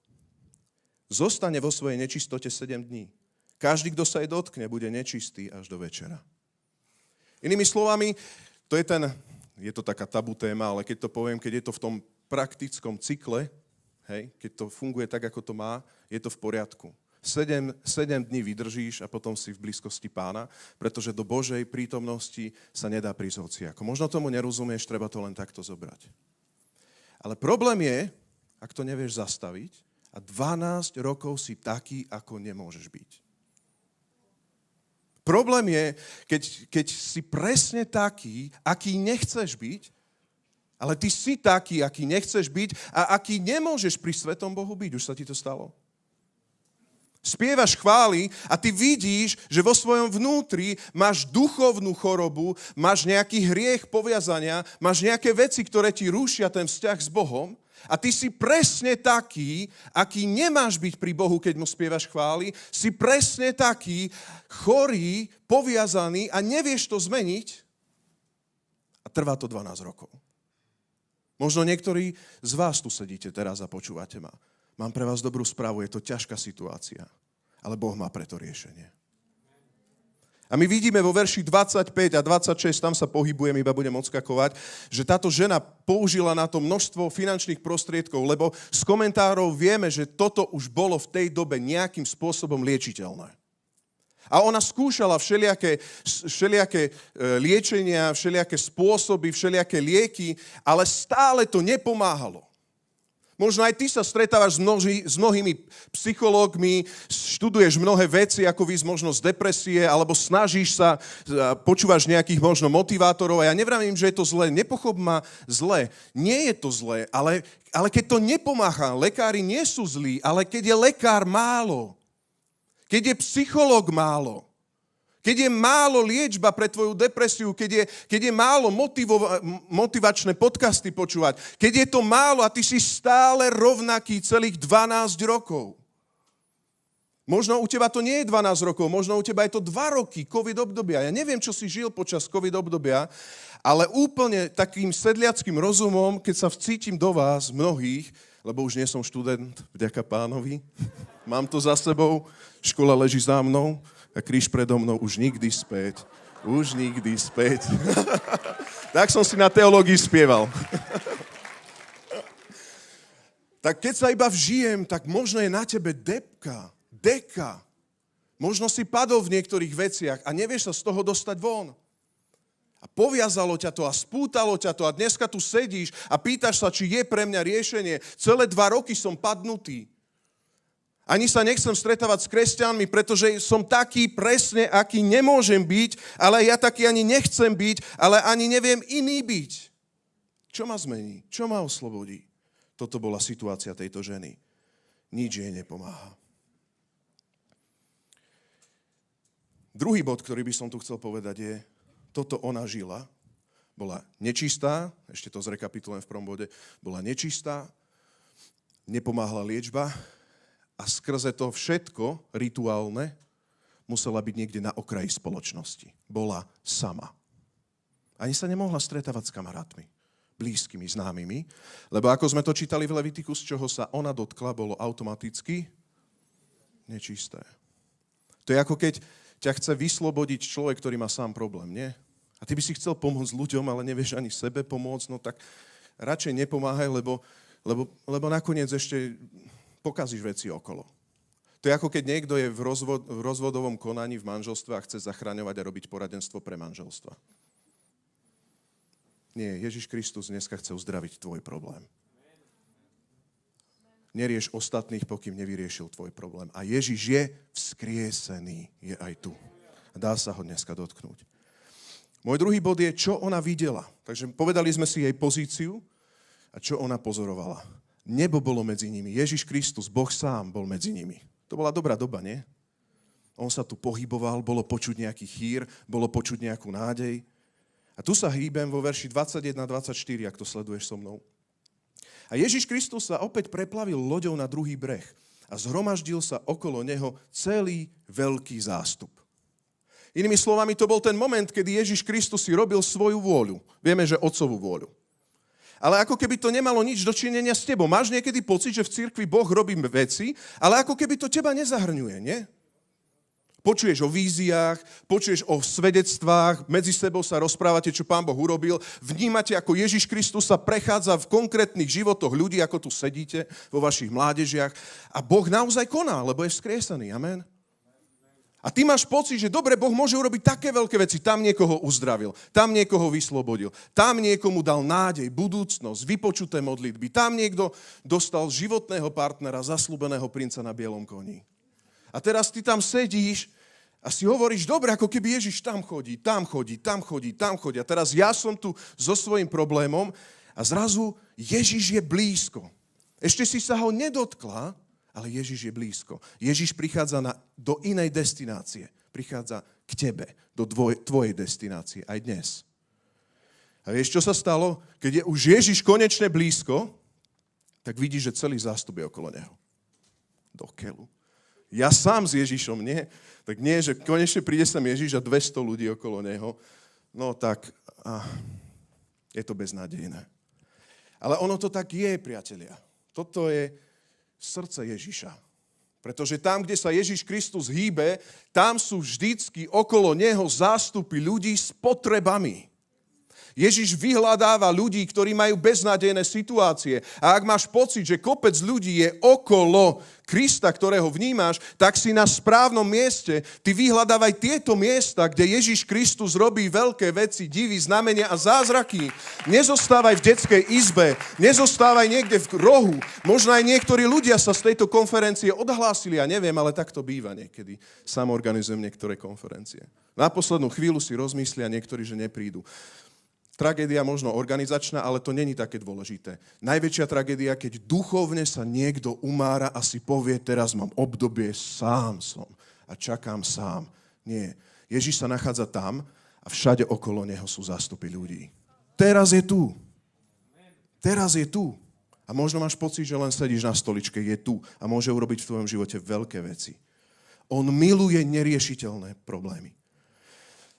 [SPEAKER 6] zostane vo svojej nečistote 7 dní. Každý, kto sa jej dotkne, bude nečistý až do večera. Inými slovami, je to taká tabu téma, ale keď to poviem, keď je to v tom praktickom cykle, hej, keď to funguje tak, ako to má, je to v poriadku. 7 dní vydržíš a potom si v blízkosti Pána, pretože do Božej prítomnosti sa nedá prísť hociako. Možno tomu nerozumieš, treba to len takto zobrať. Ale problém je, ak to nevieš zastaviť a 12 rokov si taký, ako nemôžeš byť. Problém je, keď si presne taký, aký nechceš byť, ale ty si taký, aký nechceš byť a aký nemôžeš pri Svetom Bohu byť. Už sa ti to stalo? Spievaš chvály a ty vidíš, že vo svojom vnútri máš duchovnú chorobu, máš nejaký hriech poviazania, máš nejaké veci, ktoré ti rušia ten vzťah s Bohom a ty si presne taký, aký nemáš byť pri Bohu, keď mu spievaš chvály, si presne taký chorý, poviazaný a nevieš to zmeniť a trvá to 12 rokov. Možno niektorí z vás tu sedíte teraz a počúvate ma. Mám pre vás dobrú správu, je to ťažká situácia, ale Boh má preto riešenie. A my vidíme vo verši 25 a 26, tam sa pohybujem, iba budem odskakovať, že táto žena použila na to množstvo finančných prostriedkov, lebo z komentárov vieme, že toto už bolo v tej dobe nejakým spôsobom liečiteľné. A ona skúšala všelijaké liečenia, všelijaké spôsoby, všelijaké lieky, ale stále to nepomáhalo. Možno aj ty sa stretávaš s mnohými psychológmi, študuješ mnohé veci, ako výjsť možno z depresie, alebo snažíš sa, počúvaš nejakých možno motivátorov. A ja nevravím, že je to zlé, nepochop ma zlé. Nie je to zlé, ale keď to nepomáha, lekári nie sú zlí, ale keď je lekár málo, keď je psychológ málo, keď je málo liečba pre tvoju depresiu, keď je málo motivačné podcasty počúvať, keď je to málo a ty si stále rovnaký celých 12 rokov. Možno u teba to nie je 12 rokov, možno u teba je to 2 roky COVID obdobia. Ja neviem, čo si žil počas COVID obdobia, ale úplne takým sedliackým rozumom, keď sa vcítim do vás, mnohých, lebo už nie som študent, vďaka Pánovi, mám to za sebou, škola leží za mnou, a kríž predo mnou už nikdy späť. Už nikdy späť. Tak som si na teológii spieval. Tak keď sa iba vžijem, tak možno je na tebe deka. Možno si padol v niektorých veciach a nevieš sa z toho dostať von. A poviazalo ťa to a spútalo ťa to a dneska tu sedíš a pýtaš sa, či je pre mňa riešenie. Celé 2 roky som padnutý. Ani sa nechcem stretávať s kresťanmi, pretože som taký presne, aký nemôžem byť, ale ja taký ani nechcem byť, ale ani neviem iný byť. Čo ma zmení? Čo ma oslobodí? Toto bola situácia tejto ženy. Nič jej nepomáha. Druhý bod, ktorý by som tu chcel povedať je, toto ona žila, bola nečistá, ešte to zrekapitulujem v prvom bode, bola nečistá, nepomáhala liečba, a skrze to všetko rituálne musela byť niekde na okraji spoločnosti. Bola sama. Ani sa nemohla stretávať s kamarátmi, blízkymi, známymi, lebo ako sme to čítali v Levitiku, z čoho sa ona dotkla, bolo automaticky nečisté. To je ako keď ťa chce vyslobodiť človek, ktorý má sám problém, nie? A ty by si chcel pomôcť ľuďom, ale nevieš ani sebe pomôcť, no tak radšej nepomáhaj, lebo nakoniec ešte pokazíš veci okolo. To je ako keď niekto je v rozvodovom konaní v manželstve a chce zachraňovať a robiť poradenstvo pre manželstva. Nie, Ježiš Kristus dneska chce uzdraviť tvoj problém. Nerieš ostatných, pokým nevyriešil tvoj problém. A Ježiš je vzkriesený, je aj tu. A dá sa ho dneska dotknúť. Môj druhý bod je, čo ona videla. Takže povedali sme si jej pozíciu a čo ona pozorovala. Nebo bolo medzi nimi. Ježiš Kristus, Boh sám bol medzi nimi. To bola dobrá doba, nie? On sa tu pohyboval, bolo počuť nejaký chýr, bolo počuť nejakú nádej. A tu sa hýbem vo verši 21-24, ak to sleduješ so mnou. A Ježiš Kristus sa opäť preplavil loďou na druhý breh a zhromaždil sa okolo neho celý veľký zástup. Inými slovami, to bol ten moment, kedy Ježiš Kristus si robil svoju vôľu. Vieme, že otcovú vôľu. Ale ako keby to nemalo nič dočinenia s tebou. Máš niekedy pocit, že v cirkvi Boh robí veci, ale ako keby to teba nezahrňuje, nie? Počuješ o víziách, počuješ o svedectvách, medzi sebou sa rozprávate, čo Pán Boh urobil, vnímate, ako Ježiš Kristus sa prechádza v konkrétnych životoch ľudí, ako tu sedíte vo vašich mládežiach a Boh naozaj koná, lebo je vzkriesený. Amen. A ty máš pocit, že dobre, Boh môže urobiť také veľké veci. Tam niekoho uzdravil, tam niekoho vyslobodil, tam niekomu dal nádej, budúcnosť, vypočuté modlitby, tam niekto dostal životného partnera, zasľúbeného princa na bielom koni. A teraz ty tam sedíš a si hovoríš, dobre, ako keby Ježiš tam chodí. A teraz ja som tu so svojím problémom a zrazu Ježiš je blízko. Ešte si sa ho nedotkla, ale Ježiš je blízko. Ježiš prichádza do inej destinácie. Prichádza k tebe, do tvojej destinácie, aj dnes. A vieš, čo sa stalo? Keď je už Ježiš konečne blízko, tak vidíš, že celý zástup je okolo neho. Do keľu. Ja sám s Ježišom, nie? Tak nie, že konečne príde sem Ježiš a 200 ľudí okolo neho. No tak, je to beznádejné. Ale ono to tak je, priatelia. Toto je srdce Ježiša. Pretože tam, kde sa Ježiš Kristus hýbe, tam sú vždycky okolo neho zástupy ľudí s potrebami. Ježiš vyhľadáva ľudí, ktorí majú beznádejné situácie. A ak máš pocit, že kopec ľudí je okolo Krista, ktorého vnímaš, tak si na správnom mieste. Ty vyhľadávaj tieto miesta, kde Ježiš Kristus robí veľké veci, divy, znamenia a zázraky. Nezostávaj v detskej izbe, nezostávaj niekde v rohu. Možno aj niektorí ľudia sa z tejto konferencie odhlásili, ja neviem, ale tak to býva niekedy. Sám organizujem niektoré konferencie. Na poslednú chvíľu si rozmyslia niektorí, že neprídu. Tragédia možno organizačná, ale to není také dôležité. Najväčšia tragédia, keď duchovne sa niekto umára a si povie, teraz mám obdobie, sám som a čakám sám. Nie. Ježiš sa nachádza tam a všade okolo neho sú zástupy ľudí. Teraz je tu. Teraz je tu. A možno máš pocit, že len sedíš na stoličke, je tu a môže urobiť v tvojom živote veľké veci. On miluje neriešiteľné problémy.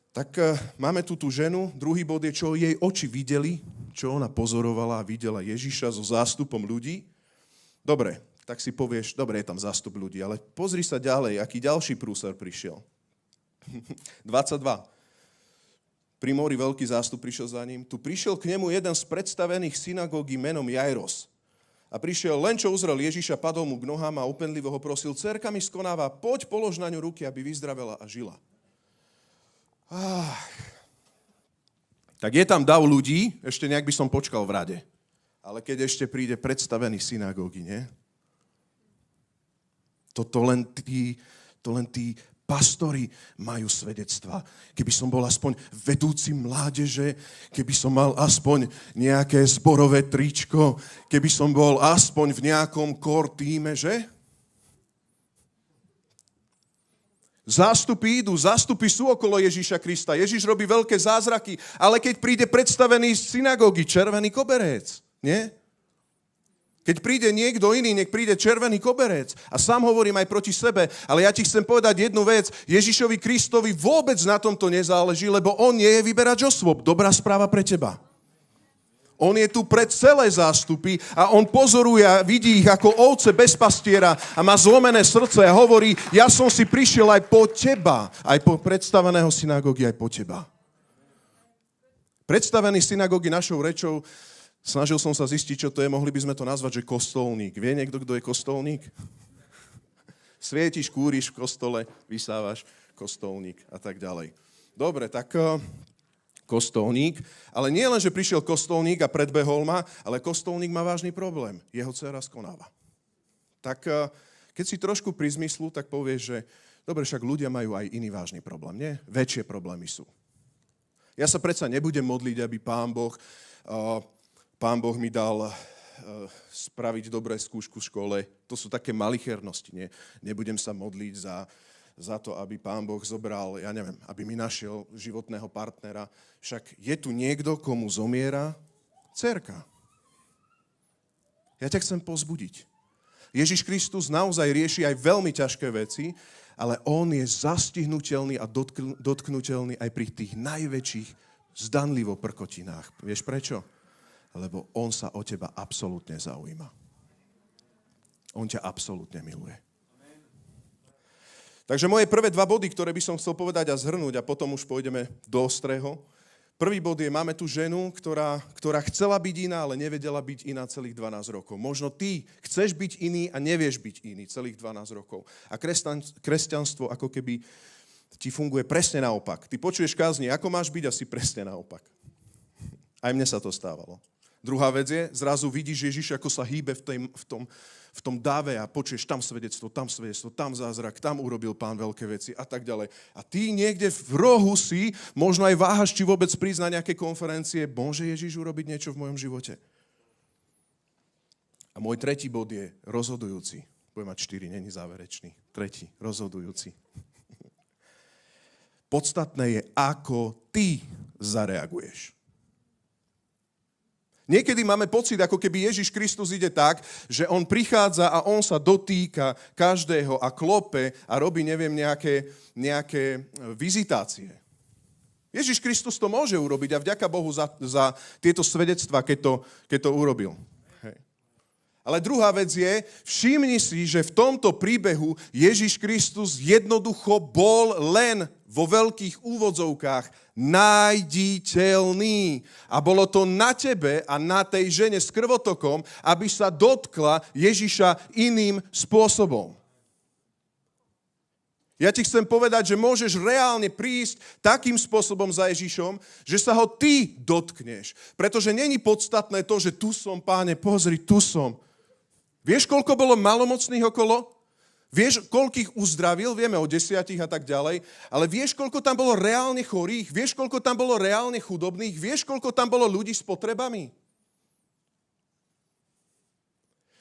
[SPEAKER 6] Tak máme tu tú ženu, druhý bod je, čo jej oči videli, čo ona pozorovala a videla Ježiša so zástupom ľudí. Dobre, tak si povieš, dobre, je tam zástup ľudí, ale pozri sa ďalej, aký ďalší prúser prišiel. 22. Pri mori veľký zástup prišiel za ním. Tu prišiel k nemu jeden z predstavených synagógy menom Jairos. A prišiel, len čo uzrel Ježiša, padol mu k nohám a úpenlivo ho prosil, dcérka mi skonáva, poď polož na ňu ruky, aby vyzdravela a žila. Tak je tam dav ľudí, ešte nejak by som počkal v rade. Ale keď ešte príde predstavený synagógy, nie? To len tí pastori majú svedectva. Keby som bol aspoň vedúci mládeže, keby som mal aspoň nejaké zborové tričko, keby som bol aspoň v nejakom core týme, že? Zástupy idú, zástupy sú okolo Ježíša Krista. Ježíš robí veľké zázraky, ale keď príde predstavený z synagógy, červený koberec, nie? Keď príde niekto iný, nech príde červený koberec. A sám hovorím aj proti sebe, ale ja ti chcem povedať jednu vec. Ježišovi Kristovi vôbec na tomto nezáleží, lebo on nie je vyberač osôb. Dobrá správa pre teba. On je tu pre celé zástupy a on pozoruje a vidí ich ako ovce bez pastiera a má zlomené srdce a hovorí, ja som si prišiel aj po teba, aj po predstaveného synagógy, aj po teba. Predstavený synagógy našou rečou, snažil som sa zistiť, čo to je, mohli by sme to nazvať, že kostolník. Vie niekto, kto je kostolník? Svietiš, kúriš v kostole, vysávaš kostolník a tak ďalej. Dobre, tak kostolník, ale nie len, že prišiel kostolník a predbehol ma, ale kostolník má vážny problém. Jeho dcéra skonáva. Tak keď si trošku pri zmyslu, tak povieš, že dobre, však ľudia majú aj iný vážny problém, nie? Väčšie problémy sú. Ja sa predsa nebudem modliť, aby Pán Boh mi dal spraviť dobré skúšku v škole. To sú také malichernosti, nie? Nebudem sa modliť za to, aby Pán Boh zobral, ja neviem, aby mi našiel životného partnera. Však je tu niekto, komu zomiera dcerka. Ja ťa chcem povzbudiť. Ježiš Kristus naozaj rieši aj veľmi ťažké veci, ale on je zastihnutelný a dotknutelný aj pri tých najväčších zdanlivo prkotinách. Vieš prečo? Lebo on sa o teba absolútne zaujíma. On ťa absolútne miluje. Takže moje prvé dva body, ktoré by som chcel povedať a zhrnúť a potom už pôjdeme do ostrého. Prvý bod je, máme tu ženu, ktorá chcela byť iná, ale nevedela byť iná celých 12 rokov. Možno ty chceš byť iný a nevieš byť iný celých 12 rokov. A kresťanstvo ako keby ti funguje presne naopak. Ty počuješ kázni, ako máš byť, asi presne naopak. Aj mne sa to stávalo. Druhá vec je, zrazu vidíš Ježiša, ako sa hýbe v tom dáve a počuješ tam svedectvo, tam zázrak, tam urobil Pán veľké veci a tak ďalej. A ty niekde v rohu si, možno aj váhaš, či vôbec prísť na nejaké konferencie, môže Ježiš urobiť niečo v mojom živote. A môj tretí bod je rozhodujúci. Budem mať 4, není záverečný. Tretí, rozhodujúci. Podstatné je, ako ty zareaguješ. Niekedy máme pocit, ako keby Ježiš Kristus ide tak, že on prichádza a on sa dotýka každého a klope a robí, neviem, nejaké vizitácie. Ježiš Kristus to môže urobiť a vďaka Bohu za tieto svedectvá, keď to urobil. Hej. Ale druhá vec je, všimni si, že v tomto príbehu Ježiš Kristus jednoducho bol len vo veľkých úvodzovkách nájditeľný. A bolo to na tebe a na tej žene s krvotokom, aby sa dotkla Ježiša iným spôsobom. Ja ti chcem povedať, že môžeš reálne prísť takým spôsobom za Ježišom, že sa ho ty dotkneš. Pretože není podstatné to, že tu som, Páne, pozri, tu som. Vieš, koľko bolo malomocných okolo? Vieš, koľkých uzdravil? Vieme o 10 a tak ďalej. Ale vieš, koľko tam bolo reálne chorých? Vieš, koľko tam bolo reálne chudobných? Vieš, koľko tam bolo ľudí s potrebami?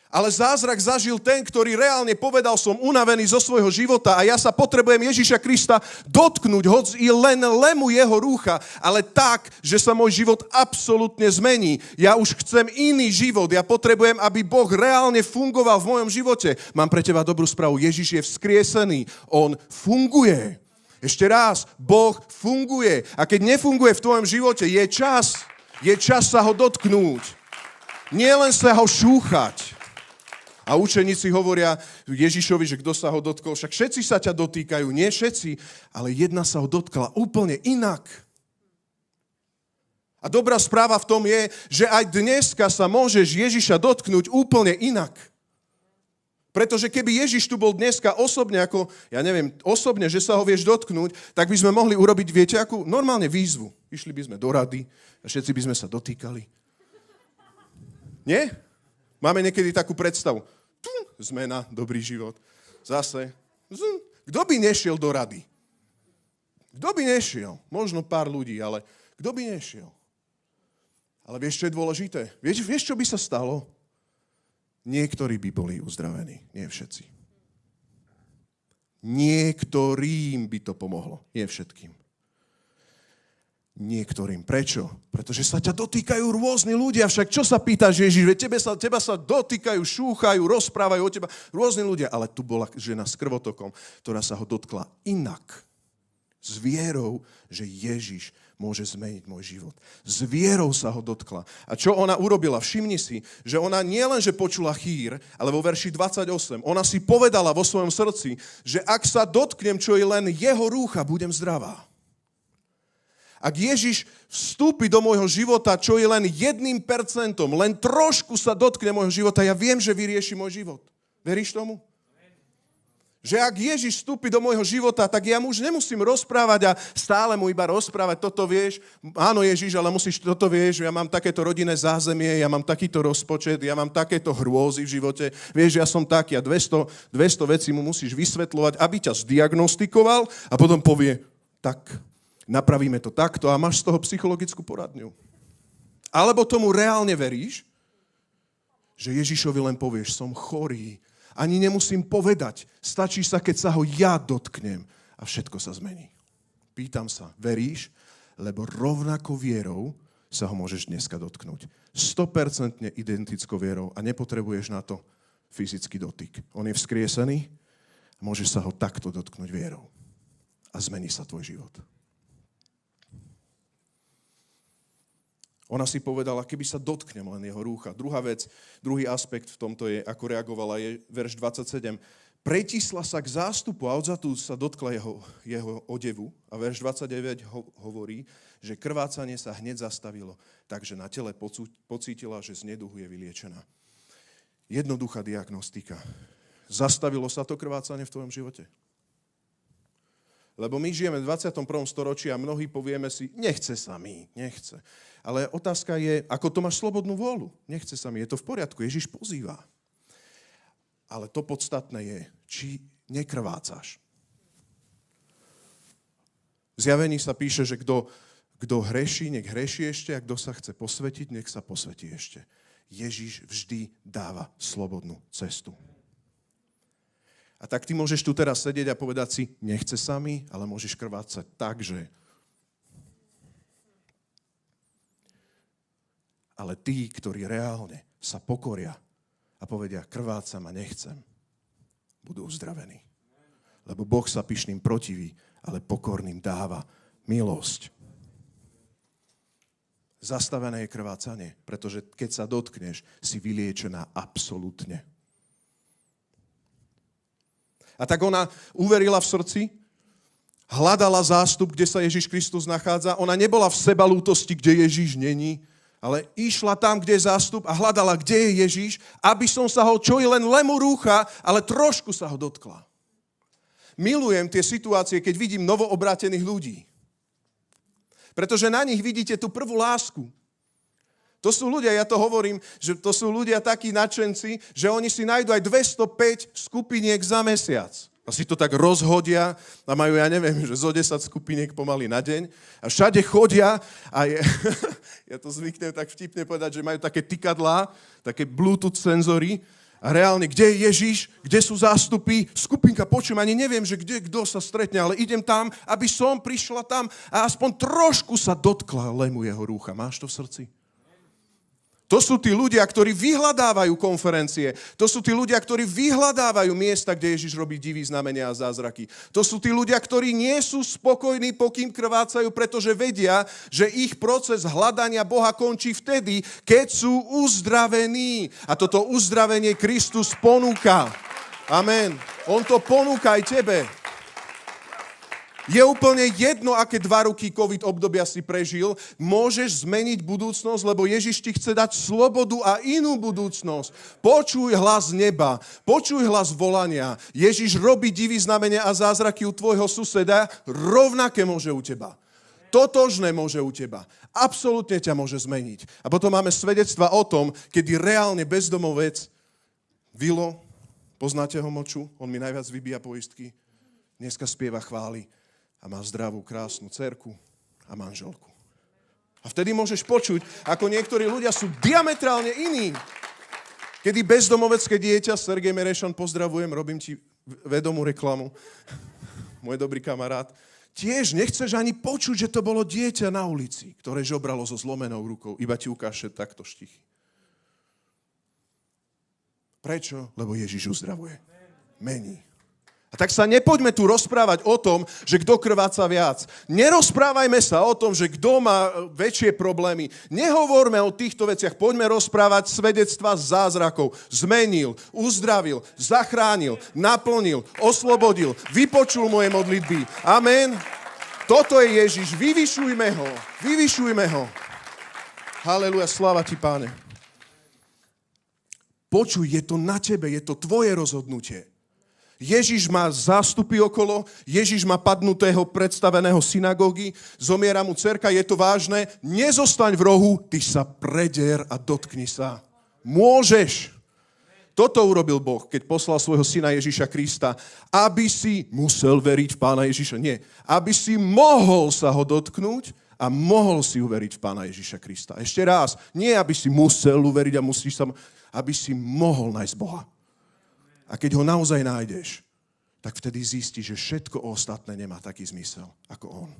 [SPEAKER 6] Ale zázrak zažil ten, ktorý reálne povedal, som unavený zo svojho života a ja sa potrebujem Ježiša Krista dotknúť, hoď i len lemu jeho rúcha, ale tak, že sa môj život absolútne zmení. Ja už chcem iný život, ja potrebujem, aby Boh reálne fungoval v mojom živote. Mám pre teba dobrú správu, Ježiš je vzkriesený, on funguje. Ešte raz, Boh funguje a keď nefunguje v tvojom živote, je čas sa ho dotknúť. Nie len sa ho šúchať. A učeníci hovoria Ježišovi, že kto sa ho dotkol, však všetci sa ťa dotýkajú, nie všetci, ale jedna sa ho dotkla úplne inak. A dobrá správa v tom je, že aj dneska sa môžeš Ježiša dotknúť úplne inak. Pretože keby Ježiš tu bol dneska osobne, osobne, že sa ho vieš dotknúť, tak by sme mohli urobiť, viete, akú normálne výzvu. Išli by sme do rady a všetci by sme sa dotýkali. Nie? Máme niekedy takú predstavu. Zmena, dobrý život. Zase. Kto by nešiel do rady? Kto by nešiel? Možno pár ľudí, ale kto by nešiel? Ale vieš, čo je dôležité? Vieš, čo by sa stalo? Niektorí by boli uzdravení, nie všetci. Niektorým by to pomohlo, nie všetkým. Niektorým. Prečo? Pretože sa ťa dotýkajú rôzni ľudia. Však čo sa pýtaš, Ježiš? Teba sa dotýkajú, šúchajú, rozprávajú o teba rôzni ľudia. Ale tu bola žena s krvotokom, ktorá sa ho dotkla inak. S vierou, že Ježiš môže zmeniť môj život. S vierou sa ho dotkla. A čo ona urobila? Všimni si, že ona nielenže počula chýr, ale vo verši 28, ona si povedala vo svojom srdci, že ak sa dotknem, čo je len jeho rúcha, budem zdravá. Ak Ježiš vstúpi do môjho života, čo je len 1%, len trošku sa dotkne môjho života, ja viem, že vyrieši môj život. Veríš tomu? Že ak Ježiš vstúpi do môjho života, tak ja mu už nemusím rozprávať a stále mu iba rozprávať, toto vieš, áno Ježiš, ale musíš, toto vieš, ja mám takéto rodinné zázemie, ja mám takýto rozpočet, ja mám takéto hrôzy v živote, vieš, ja som taký a 200 vecí mu musíš vysvetľovať, aby ťa zdiagnostikoval a potom povie, tak napravíme to takto a máš z toho psychologickú poradňu. Alebo tomu reálne veríš, že Ježišovi len povieš, som chorý, ani nemusím povedať, stačí sa, keď sa ho ja dotknem a všetko sa zmení. Pýtam sa, veríš? Lebo rovnako vierou sa ho môžeš dneska dotknúť. 100% identickou vierou a nepotrebuješ na to fyzický dotyk. On je vzkriesený a môžeš sa ho takto dotknúť vierou. A zmení sa tvoj život. Ona si povedala, keby sa dotknem len jeho rúcha. Druhá vec, druhý aspekt v tomto je, ako reagovala, je verš 27. Pretisla sa k zástupu a odzadu sa dotkla jeho odevu. A verš 29 hovorí, že krvácanie sa hneď zastavilo, takže na tele pocítila, že z neduhu je vyliečená. Jednoduchá diagnostika. Zastavilo sa to krvácanie v tvojom živote? Lebo my žijeme v 21. storočí a mnohí povieme si, nechce sa mi, nechce. Ale otázka je, ako to máš slobodnú vôľu? Nechce sa mi, je to v poriadku, Ježiš pozýva. Ale to podstatné je, či nekrvácaš. V Zjavení sa píše, že kto hreší, nech hreší ešte, a kto sa chce posvetiť, nech sa posvetí ešte. Ježiš vždy dáva slobodnú cestu. A tak ty môžeš tu teraz sedieť a povedať si, nechce sa mi, ale môžeš krvácať tak, že... Ale tí, ktorí reálne sa pokoria a povedia, krvácam a nechcem, budú uzdravení. Lebo Boh sa pyšným protiví, ale pokorným dáva milosť. Zastavené je krvácanie, pretože keď sa dotkneš, si vyliečená absolútne. A tak ona uverila v srdci hľadala zástup, kde sa Ježiš Kristus nachádza. Ona nebola v sebalútosti, kde Ježiš není, ale išla tam, kde je zástup a hľadala, kde je Ježiš, aby som sa ho čo i len lemu rúcha, ale trošku sa ho dotkla. Milujem tie situácie, keď vidím novoobrátených ľudí. Pretože na nich vidíte tú prvú lásku. To sú ľudia, ja to hovorím, že to sú ľudia takí nadšenci, že oni si nájdu aj 205 skupiniek za mesiac. A si to tak rozhodia a majú, ja neviem, že zo 10 skupiniek pomaly na deň. A všade chodia a ja to zvyknem tak vtipne povedať, že majú také tykadlá, také Bluetooth senzory. A reálne, kde je Ježiš, kde sú zástupy, skupinka, počujem, ani neviem, že kto sa stretne, ale idem tam, aby som prišla tam a aspoň trošku sa dotkla lemu jeho rúcha. Máš to v srdci? To sú tí ľudia, ktorí vyhľadávajú konferencie. To sú tí ľudia, ktorí vyhľadávajú miesta, kde Ježiš robí divy znamenia a zázraky. To sú tí ľudia, ktorí nie sú spokojní, pokým krvácajú, pretože vedia, že ich proces hľadania Boha končí vtedy, keď sú uzdravení. A toto uzdravenie Kristus ponúka. Amen. On to ponúka aj tebe. Je úplne jedno, aké 2 roky COVID obdobia si prežil, môžeš zmeniť budúcnosť, lebo Ježiš ti chce dať slobodu a inú budúcnosť. Počuj hlas neba, počuj hlas volania. Ježiš robí divy znamenia a zázraky u tvojho suseda, rovnaké môže u teba. Totožné môže u teba. Absolútne ťa môže zmeniť. A potom máme svedectva o tom, kedy reálne bezdomovec Vilo, poznáte ho Moču, on mi najviac vybíja poistky, dneska spieva chvály. A má zdravú, krásnu dcerku a manželku. A vtedy môžeš počuť, ako niektorí ľudia sú diametrálne iní. Kedy bezdomovecké dieťa, Sergej Merešan, pozdravujem, robím ti vedomú reklamu, môj dobrý kamarát, tiež nechceš ani počuť, že to bolo dieťa na ulici, ktoré žobralo so zlomenou rukou, iba ti ukáže takto štichy. Prečo? Lebo Ježiš uzdravuje. Mení. A tak sa nepoďme tu rozprávať o tom, že kto krváca viac. Nerozprávajme sa o tom, že kto má väčšie problémy. Nehovorme o týchto veciach. Poďme rozprávať svedectva zázrakov. Zmenil, uzdravil, zachránil, naplnil, oslobodil, vypočul moje modlitby. Amen. Toto je Ježiš. Vyvyšujme ho. Vyvyšujme ho. Haleluja, sláva ti, Páne. Počuj, je to na tebe, je to tvoje rozhodnutie. Ježiš má zástupy okolo, Ježiš má padnutého predstaveného synagógy, zomiera mu dcerka, je to vážne, nezostaň v rohu, ty sa predier a dotkni sa. Môžeš. Toto urobil Boh, keď poslal svojho syna Ježiša Krista, aby si musel veriť v Pána Ježiša. Nie, aby si mohol sa ho dotknúť a mohol si uveriť v Pána Ježiša Krista. Ešte raz, nie aby si musel uveriť a musíš sa, aby si mohol nájsť Boha. A keď ho naozaj nájdeš, tak vtedy zistíš, že všetko ostatné nemá taký zmysel ako on.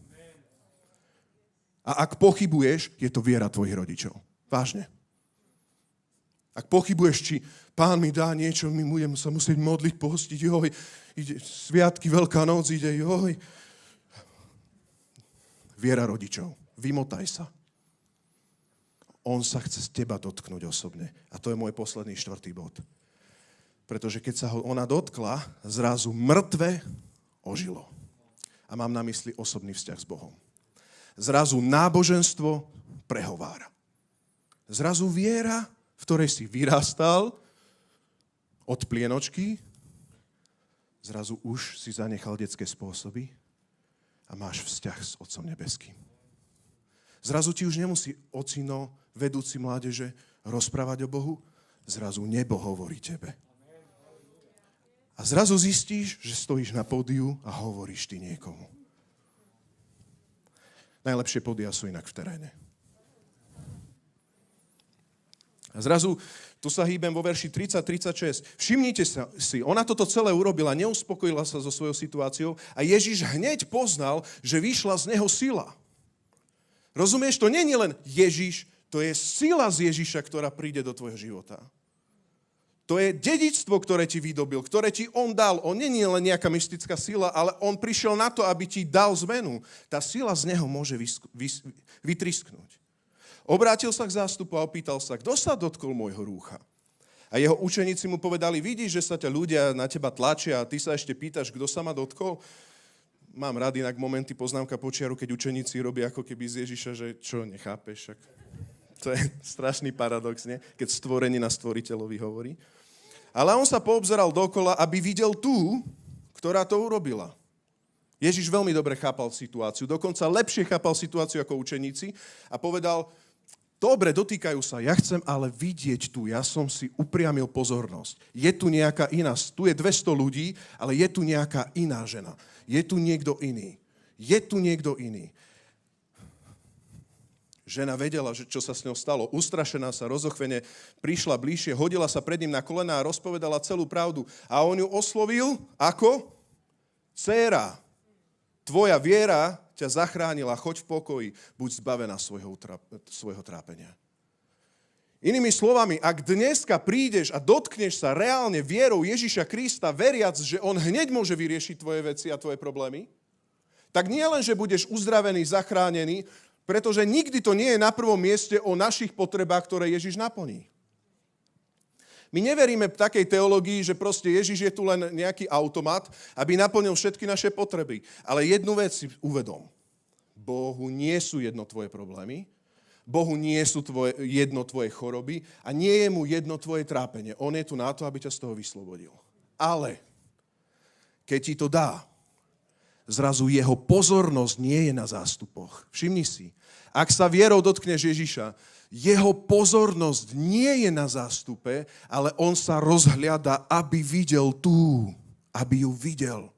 [SPEAKER 6] A ak pochybuješ, je to viera tvojich rodičov. Vážne. Ak pochybuješ, či Pán mi dá niečo, my budem sa musieť modliť, postiť, joj, ide sviatky, Veľká noc, ide, joj. Viera rodičov. Vymotaj sa. On sa chce z teba dotknúť osobne. A to je môj posledný 4. bod. Pretože keď sa ho ona dotkla, zrazu mŕtve ožilo. A mám na mysli osobný vzťah s Bohom. Zrazu náboženstvo prehovára. Zrazu viera, v ktorej si vyrastal od plienočky, zrazu už si zanechal detské spôsoby a máš vzťah s Otcom nebeským. Zrazu ti už nemusí ocino, vedúci mládeže, rozprávať o Bohu, zrazu nebo hovorí tebe. A zrazu zistíš, že stojíš na pódiu a hovoríš ty niekomu. Najlepšie pódia sú inak v teréne. A zrazu, tu sa hýbem vo verši 30-36. Všimnite sa si, ona toto celé urobila, neuspokojila sa so svojou situáciou a Ježiš hneď poznal, že vyšla z neho sila. Rozumieš, to nie je len Ježiš, to je sila z Ježiša, ktorá príde do tvojho života. To je dedičstvo, ktoré ti vydobil, ktoré ti on dal. On nie je len nejaká mystická sila, ale on prišiel na to, aby ti dal zmenu. Tá sila z neho môže vytrisknúť. Obrátil sa k zástupu a opýtal sa, kto sa dotkol môjho rúcha? A jeho učeníci mu povedali, vidíš, že sa ťa ľudia na teba tlačia a ty sa ešte pýtaš, kto sa ma dotkol? mám rád inak momenty, poznámka počiaru, keď učeníci robia ako keby z Ježiša, že čo, nechápeš? Však. To je strašný paradox, nie? Keď stvorenie na stvoriteľovi hovorí. Ale on sa poobzeral dokola, aby videl tú, ktorá to urobila. Ježiš veľmi dobre chápal situáciu, dokonca lepšie chápal situáciu ako učeníci a povedal, dobre, dotýkajú sa, ja chcem ale vidieť tu, ja som si upriamil pozornosť. Je tu nejaká iná, tu je 200 ľudí, ale je tu nejaká iná žena. Je tu niekto iný. Je tu niekto iný. Žena vedela, že čo sa s ňou stalo. Ustrašená sa, rozochvene, prišla bližšie, hodila sa pred ním na kolená a rozpovedala celú pravdu. A on ju oslovil ako? Dcéra, tvoja viera ťa zachránila, choď v pokoji, buď zbavená svojho trápenia. Inými slovami, ak dneska prídeš a dotkneš sa reálne vierou Ježiša Krista, veriac, že on hneď môže vyriešiť tvoje veci a tvoje problémy, tak nie len, že budeš uzdravený, zachránený, pretože nikdy to nie je na prvom mieste o našich potrebách, ktoré Ježiš naplní. My neveríme v takej teológii, že proste Ježiš je tu len nejaký automat, aby naplnil všetky naše potreby. Ale jednu vec si uvedom. Bohu nie sú jedno tvoje problémy, Bohu nie sú jedno tvoje choroby a nie je mu jedno tvoje trápenie. On je tu na to, aby ťa z toho vyslobodil. Ale keď ti to dá, zrazu jeho pozornosť nie je na zástupoch. Všimni si, ak sa vierou dotkneš Ježiša, jeho pozornosť nie je na zástupe, ale on sa rozhliada, aby videl tú, aby ju videl.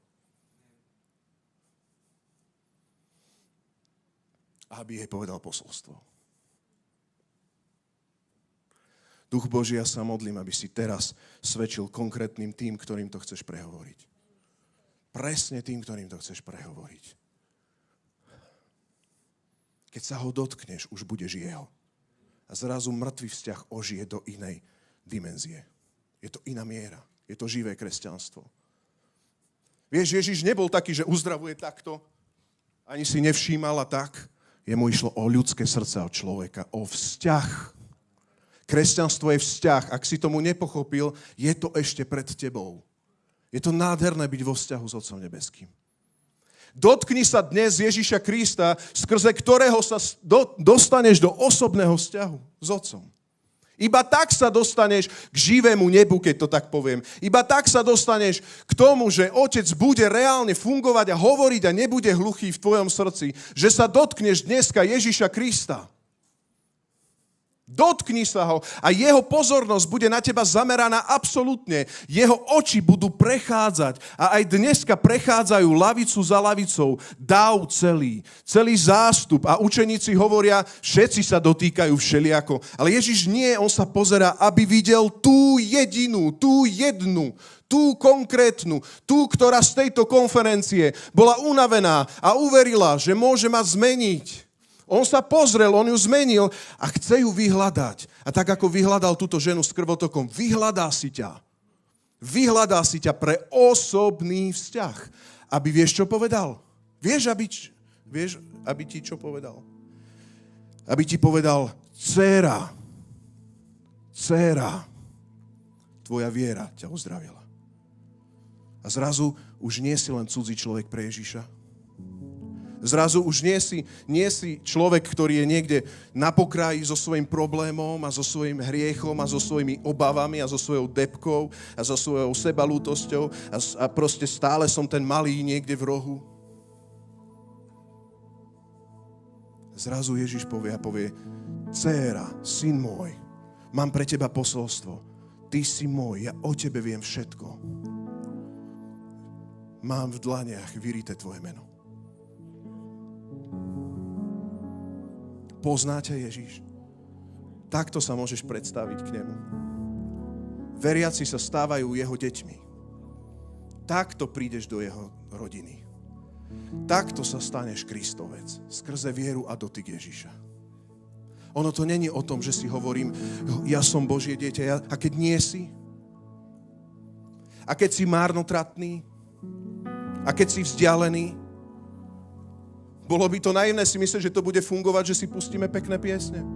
[SPEAKER 6] Aby jej povedal posolstvo. Duch Boží, ja sa modlím, aby si teraz svedčil konkrétnym tým, ktorým to chceš prehovoriť. Presne tým, ktorým to chceš prehovoriť. Keď sa ho dotkneš, už budeš jeho. A zrazu mŕtvý vzťah ožije do inej dimenzie. Je to iná miera. Je to živé kresťanstvo. Vieš, Ježiš nebol taký, že uzdravuje takto, ani si nevšímal a tak. Jemu išlo o ľudské srdce, o človeka, o vzťah. Kresťanstvo je vzťah. Ak si tomu nepochopil, je to ešte pred tebou. Je to nádherné byť vo vzťahu s Otcom nebeským. Dotkni sa dnes Ježiša Krista, skrze ktorého sa dostaneš do osobného vzťahu s Otcom. Iba tak sa dostaneš k živému nebu, keď to tak poviem. Iba tak sa dostaneš k tomu, že Otec bude reálne fungovať a hovoriť a nebude hluchý v tvojom srdci. Že sa dotkneš dneska Ježiša Krista. Dotkni sa ho a jeho pozornosť bude na teba zameraná absolútne. Jeho oči budú prechádzať a aj dneska prechádzajú lavicu za lavicou. Dáv celý zástup a učeníci hovoria, všetci sa dotýkajú všeliako. Ale Ježiš nie, on sa pozerá, aby videl tú jedinú, tú jednu, tú konkrétnu, tú, ktorá z tejto konferencie bola unavená a uverila, že môže ma zmeniť. On sa pozrel, on ju zmenil a chce ju vyhľadať. A tak ako vyhľadal túto ženu s krvotokom, vyhľadá si ťa. Vyhľadá si ťa pre osobný vzťah. Aby vieš, čo povedal? Vieš, aby ti čo povedal? Aby ti povedal, dcéra, tvoja viera ťa uzdravila. A zrazu už nie si len cudzí človek pre Ježiša. Zrazu už nie si človek, ktorý je niekde na pokraji so svojím problémom a so svojím hriechom a so svojimi obavami a so svojou debkou a so svojou sebalútosťou a proste stále som ten malý niekde v rohu. Zrazu Ježiš povie, dcéra, syn môj, mám pre teba posolstvo. Ty si môj, ja o tebe viem všetko. Mám v dlaniach vyrité tvoje meno. Poznáte Ježiš? Takto sa môžeš predstaviť k nemu. Veriaci sa stávajú jeho deťmi. Takto prídeš do jeho rodiny. Takto sa staneš Kristovec. Skrze vieru a dotyk Ježiša. Ono to není o tom, že si hovorím, ja som Božie dieťa, a keď nie si? A keď si márnotratný? A keď si vzdialený? Bolo by to naivné si myslieť, že to bude fungovať, že si pustíme pekné piesne.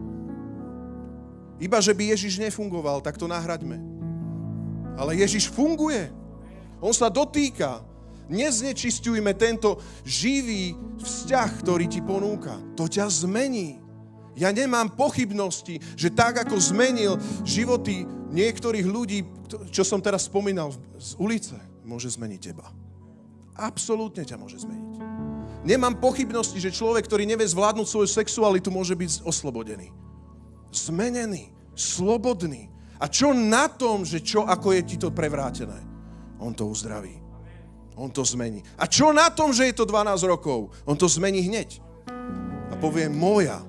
[SPEAKER 6] Iba, že by Ježiš nefungoval, tak to nahraďme. Ale Ježiš funguje. On sa dotýka. Neznečisťujme tento živý vzťah, ktorý ti ponúka. To ťa zmení. Ja nemám pochybnosti, že tak, ako zmenil životy niektorých ľudí, čo som teraz spomínal z ulice, môže zmeniť teba. Absolútne ťa môže zmeniť. Nemám pochybnosti, že človek, ktorý nevie zvládnuť svoju sexualitu, môže byť oslobodený. Zmenený, slobodný. A čo na tom, že čo, ako je ti to prevrátené? On to uzdraví. On to zmení. A čo na tom, že je to 12 rokov? On to zmení hneď. A povie, moja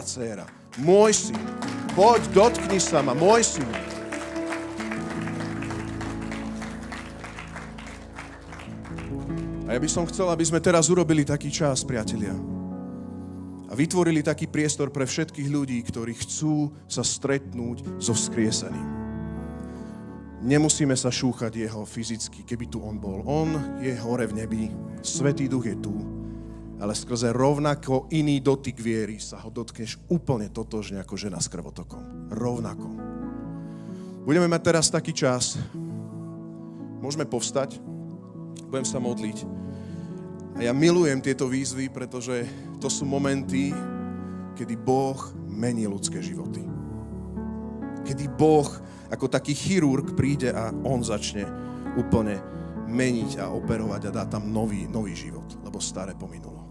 [SPEAKER 6] dcéra, môj syn, poď, dotkni sa ma, môj syn. A ja by som chcel, aby sme teraz urobili taký čas, priatelia. A vytvorili taký priestor pre všetkých ľudí, ktorí chcú sa stretnúť so vzkrieseným. Nemusíme sa šúchať jeho fyzicky, keby tu on bol. On je hore v nebi, Svätý Duch je tu, ale skrze rovnako iný dotyk viery sa ho dotkneš úplne totožne ako žena s krvotokom. Rovnako. Budeme mať teraz taký čas. Môžeme povstať. Budem sa modliť. A ja milujem tieto výzvy, pretože to sú momenty, kedy Boh mení ľudské životy. Kedy Boh ako taký chirurg príde a on začne úplne meniť a operovať a dá tam nový život, lebo staré pominulo.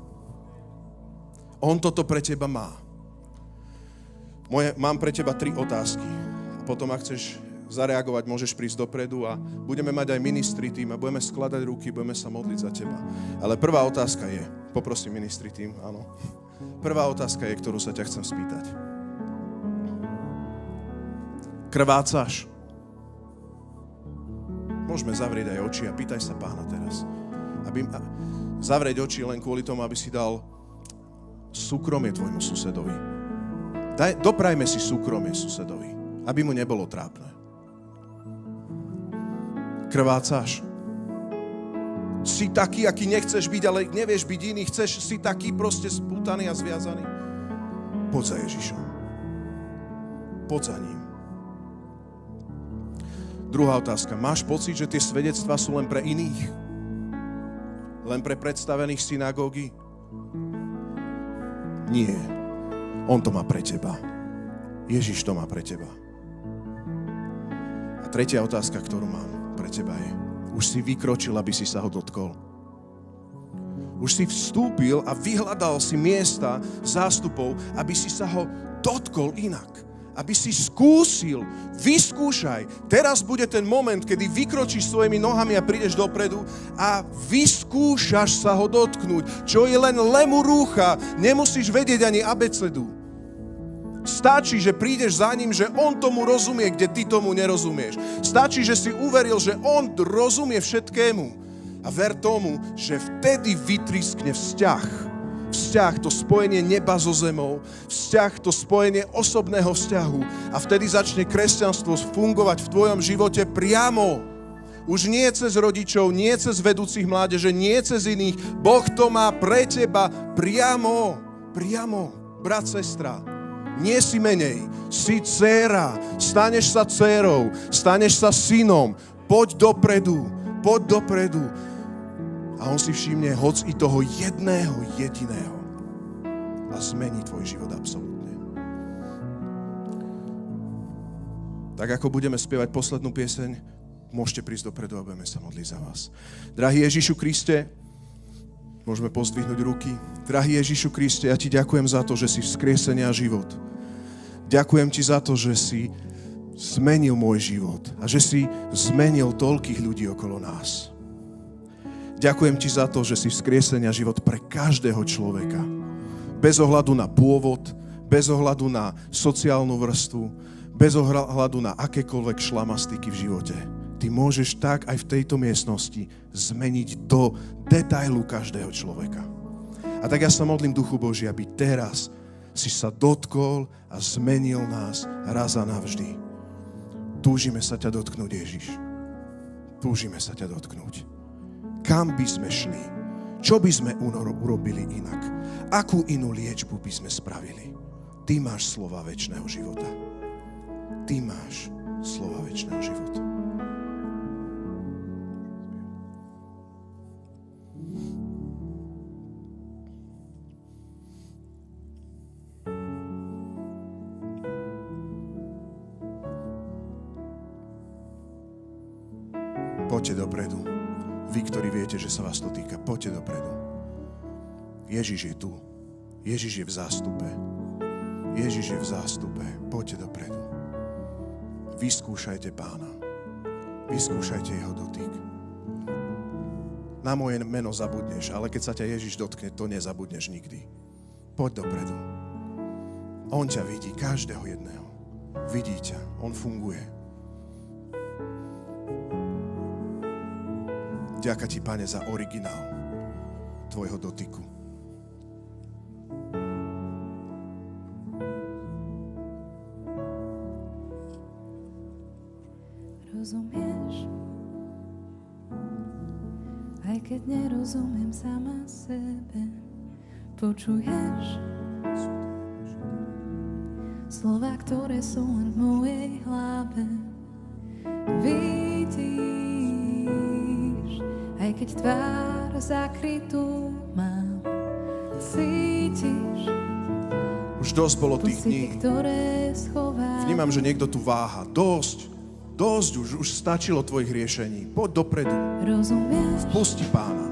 [SPEAKER 6] On toto pre teba má. Mám pre teba 3 otázky. A potom, ak chceš zareagovať, môžeš prísť dopredu a budeme mať aj ministry tým a budeme skladať ruky, budeme sa modliť za teba. Ale prvá otázka je, poprosím ministry tým, áno. Prvá otázka je, ktorú sa ťa chcem spýtať. Krvácaš? Môžeme zavrieť aj oči a pýtaj sa Pána teraz. Zavrieť oči len kvôli tomu, aby si dal súkromie tvojmu susedovi. Doprajme si súkromie susedovi, aby mu nebolo trápne. Krvácaš. Si taký, aký nechceš byť, ale nevieš byť iný. Si taký proste spútaný a zviazaný. Poď za Ježišom. Poď za ním. Druhá otázka. Máš pocit, že tie svedectvá sú len pre iných? Len pre predstavených synagógy? Nie. On to má pre teba. Ježiš to má pre teba. A tretia otázka, ktorú mám pre teba je, už si vykročil, aby si sa ho dotkol. Už si vstúpil a vyhľadal si miesta zástupov, aby si sa ho dotkol inak. Aby si skúsil, vyskúšaj. Teraz bude ten moment, kedy vykročíš svojimi nohami a prídeš dopredu a vyskúšaš sa ho dotknúť. Čo je len lemurúcha, nemusíš vedieť ani abecedu. Stačí, že prídeš za ním, že on tomu rozumie, kde ty tomu nerozumieš. Stačí, že si uveril, že on rozumie všetkému. A ver tomu, že vtedy vytriskne vzťah. Vzťah, to spojenie neba so zemou, vzťah, to spojenie osobného vzťahu a vtedy začne kresťanstvo fungovať v tvojom živote priamo. Už nie cez rodičov, nie cez vedúcich mládeže, nie cez iných. Boh to má pre teba priamo. Priamo, brat, sestra. Nie si menej, si dcéra, staneš sa dcérou, staneš sa synom. Poď dopredu. A on si všimne hoc i toho jedného jediného a zmení tvoj život absolútne. Tak ako budeme spievať poslednú pieseň, môžete prísť dopredu a budeme sa modliť za vás. Drahý Ježišu Kriste, môžeme pozdvihnúť ruky. Drahý Ježišu Kriste, ja ti ďakujem za to, že si vzkriesenie a život. Ďakujem ti za to, že si zmenil môj život a že si zmenil toľkých ľudí okolo nás. Ďakujem ti za to, že si vzkriesenia život pre každého človeka. Bez ohľadu na pôvod, bez ohľadu na sociálnu vrstvu, bez ohľadu na akékoľvek šlamastiky v živote. Ty môžeš tak aj v tejto miestnosti zmeniť do detailu každého človeka. A tak ja sa modlím, Duchu Boží, aby teraz si sa dotkol a zmenil nás raz a navždy. Túžime sa ťa dotknúť, Ježiš. Túžime sa ťa dotknúť. Kam by sme šli? Čo by sme urobili inak? Akú inú liečbu by sme spravili? Ty máš slova večného života. Ty máš slova večného života. Poďte dopredu. Vy, ktorí viete, že sa vás to týka, poďte dopredu. Ježiš je tu. Ježiš je v zástupe. Ježiš je v zástupe. Poďte dopredu. Vyskúšajte Pána. Vyskúšajte jeho dotyk. Na moje meno zabudneš, ale keď sa ťa Ježiš dotkne, to nezabudneš nikdy. Poď dopredu. On ťa vidí, každého jedného. Vidí ťa, on funguje. Ďakujem ti, Pane, za originál tvojho dotyku.
[SPEAKER 4] Rozumieš? Aj keď nerozumiem sama sebe, počuješ slova, ktoré sú len v mojej hlave. Vidíš, aj keď tvár zakrytú mám, cítiš.
[SPEAKER 6] Už dosť bolo tých
[SPEAKER 4] pocity,
[SPEAKER 6] dní.
[SPEAKER 4] ktoré schovávam.
[SPEAKER 6] Vnímam, že niekto tu váha. Dosť už stačilo tvojich riešení. Poď dopredu.
[SPEAKER 4] Rozumieš?
[SPEAKER 6] Pusti Pána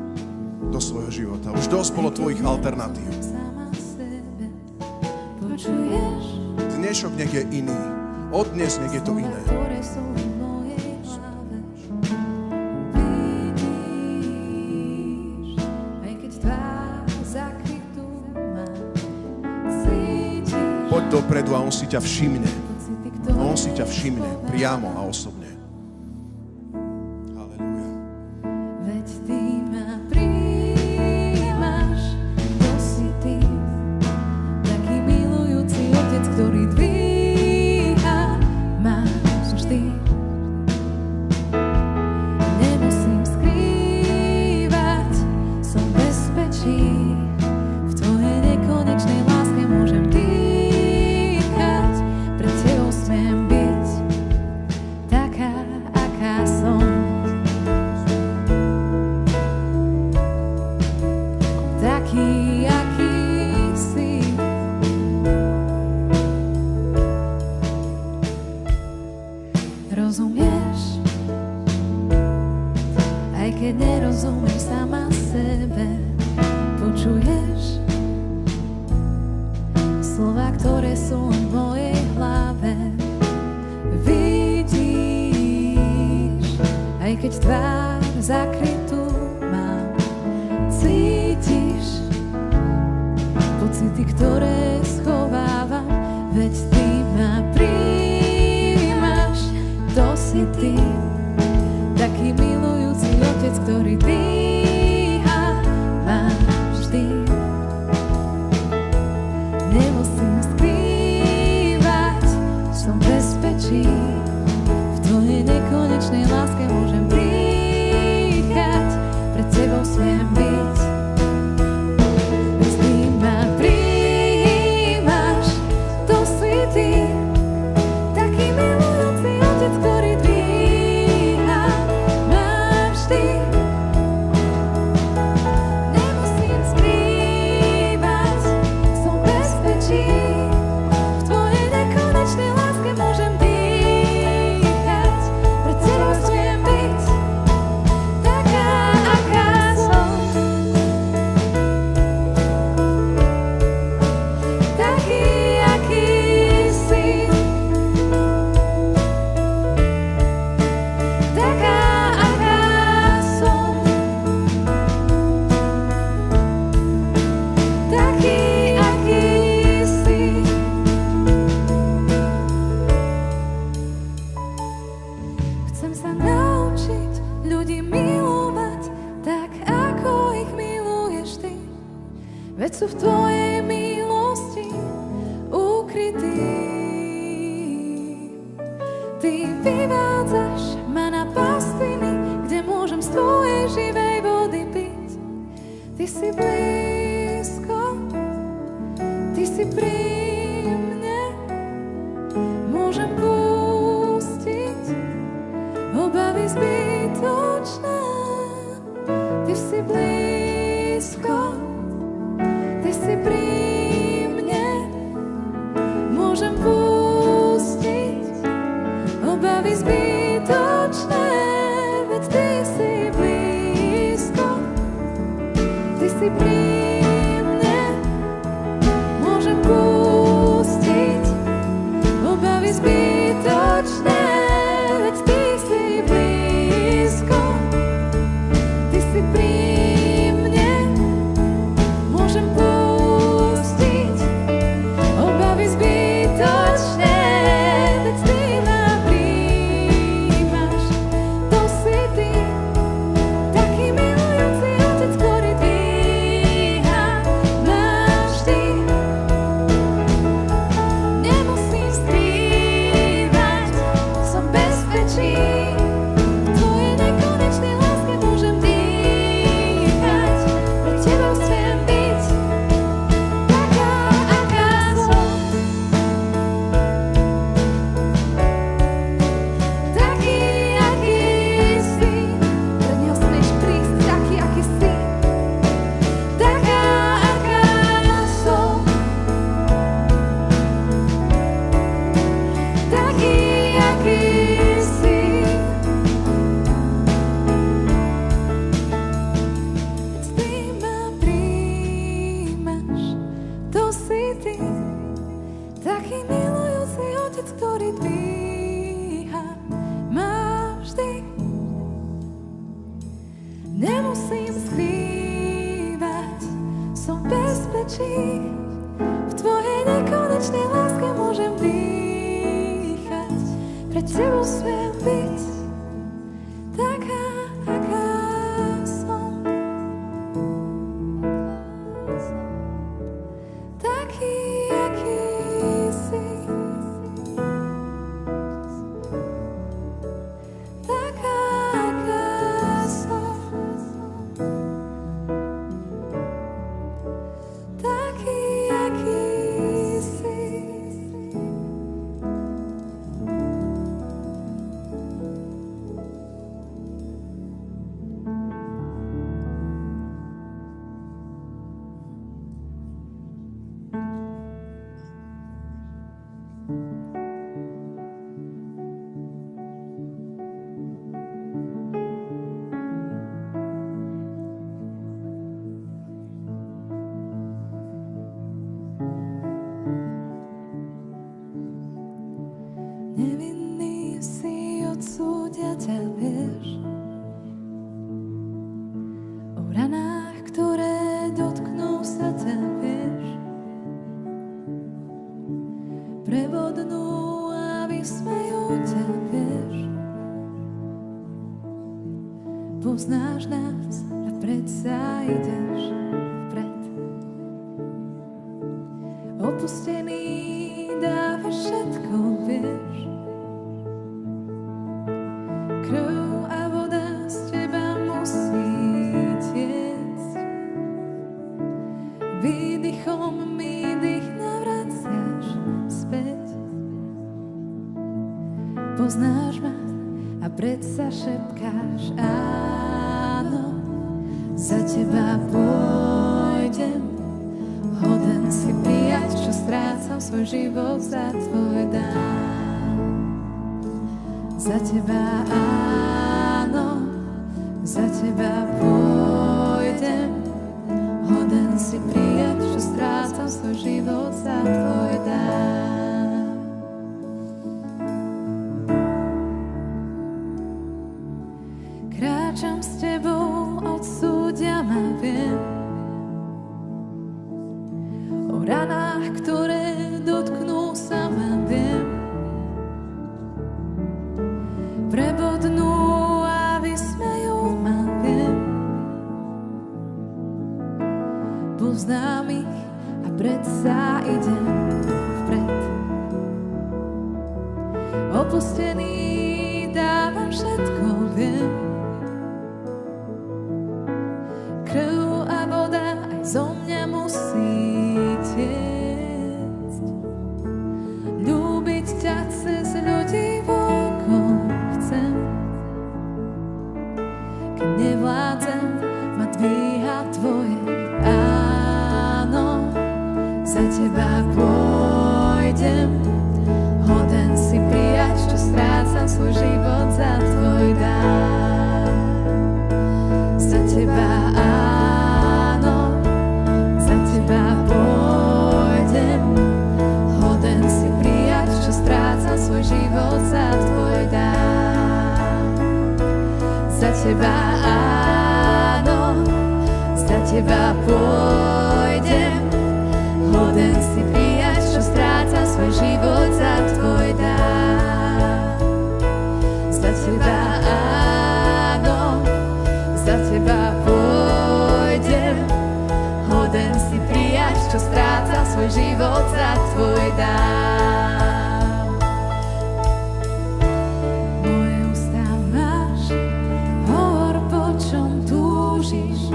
[SPEAKER 6] do svojho života. Už dosť bolo tvojich alternatív.
[SPEAKER 4] Sama sebe, počuješ?
[SPEAKER 6] Dnešok nech je iný. Od dnes nech je to iné.
[SPEAKER 4] Ktoré sú v mojej hlave. Vidíš, aj keď tvár zakrytú mám, cítiš.
[SPEAKER 6] Poď dopredu a on si ťa všimne.
[SPEAKER 4] Pocity, ktoré
[SPEAKER 6] On si ťa všimne
[SPEAKER 4] schovávam.
[SPEAKER 6] priamo a osobne. Halelúja.
[SPEAKER 4] Veď ty ma prijímaš, to si ty, taký milujúci otec, ktorý dvíha ma vždy. Nemusím skrývať, som v bezpečí, v tvojej nekonečnej láske môžem dýchať, pred tebou smiem byť taká, aká som. Taký, aký si. Rozumieš? Aj keď nerozumiem sama sebe, počuješ slova, ktoré sú len v mojej hlave. Vidíš, aj keď tvár zakrytú mám, cítiš pocity, ktoré schovávam, veď ty ma prijímaš, to si ty, taký milujúci otec, ktorý dvíha ma vždy. Nemusím skrývať, som v bezpečí, v tvojej nekonečnej láske môžem dýchať, pred tebou smiem byť. Veď ty ma prijímaš, to si ty, taký milujúci otec, ktorý dvíha ma vždy. Nemusím skrývať, som v bezpečí, v tvojej nekonečnej láske môžem dýchať, pred tebou smiem byť taká, aká som. Taký, aký si. Taká, aká som. Taký, aký si. Chcem sa naučiť ľudí milovať tak, ako ich miluješ ty. Veď sú v tvojej milosti ukrytí. Ty vyvádzaš ma na pastviny, kde môžem z tvojej živej vody piť. Ty si blízko, ty si pri mne, môžem pustiť obavy zbytočné. Ty si blízko, ty si pri mne, môžem pustiť obavy zbytočné, veď ty ktorý dvíha ma vždy. Nemusím skrývať, som v bezpečí. V tvojej nekonečnej láske môžem dýchať. Pred tebou smiem byť taká, aká som. Taký, aký si. Taká, aká som. Taký, aký si. Nevinný si odsúdia ťa, vieš, o ranách, ktoré dotknú sa ťa, vieš, prebodnú a vysmejú ťa, vieš. Poznáš nás a predsa ideš vpred. Opustený dávaš všetko, vieš. Krv a voda z teba musí tiecť. Výdychom mi dých navraciaš späť. Poznáš ma a predsa šepkáš áno. Za teba pôjdem, hoden si prijať, čo strácam svoj život za tvoj dám. Za teba áno, za teba pôjdem, hoden si prijať, čo strácam svoj život za tvoj dám. Kráčam s tebou, odsúdia ma, viem, o ranách, ktoré dotknú sa ma, viem. Prebodnú a vysmejú ma, viem. Poznám ich a predsa idem vpred. Opustený dávam všetko, viem. Krv a voda aj zo mňa musí tiecť. Ľúbiť ťa cez ľudí vokol chcem. Keď nevládzem, ma dvíha tvoje áno. Za teba pôjdem, hoden si prijať, čo strácam svoj život za tvoj dám. Za teba áno, za teba pôjdem, hoden si prijať, čo strácam svoj život za tvoj dám. Za teba áno, za teba pôjdem, hoden si prijať, čo strácam svoj život za tvoj dám. Za teba áno, za teba pôjdem, hoden si prijať, čo strácam svoj život za tvoj dám. Moje ústa máš, hovor, po čom túžiš.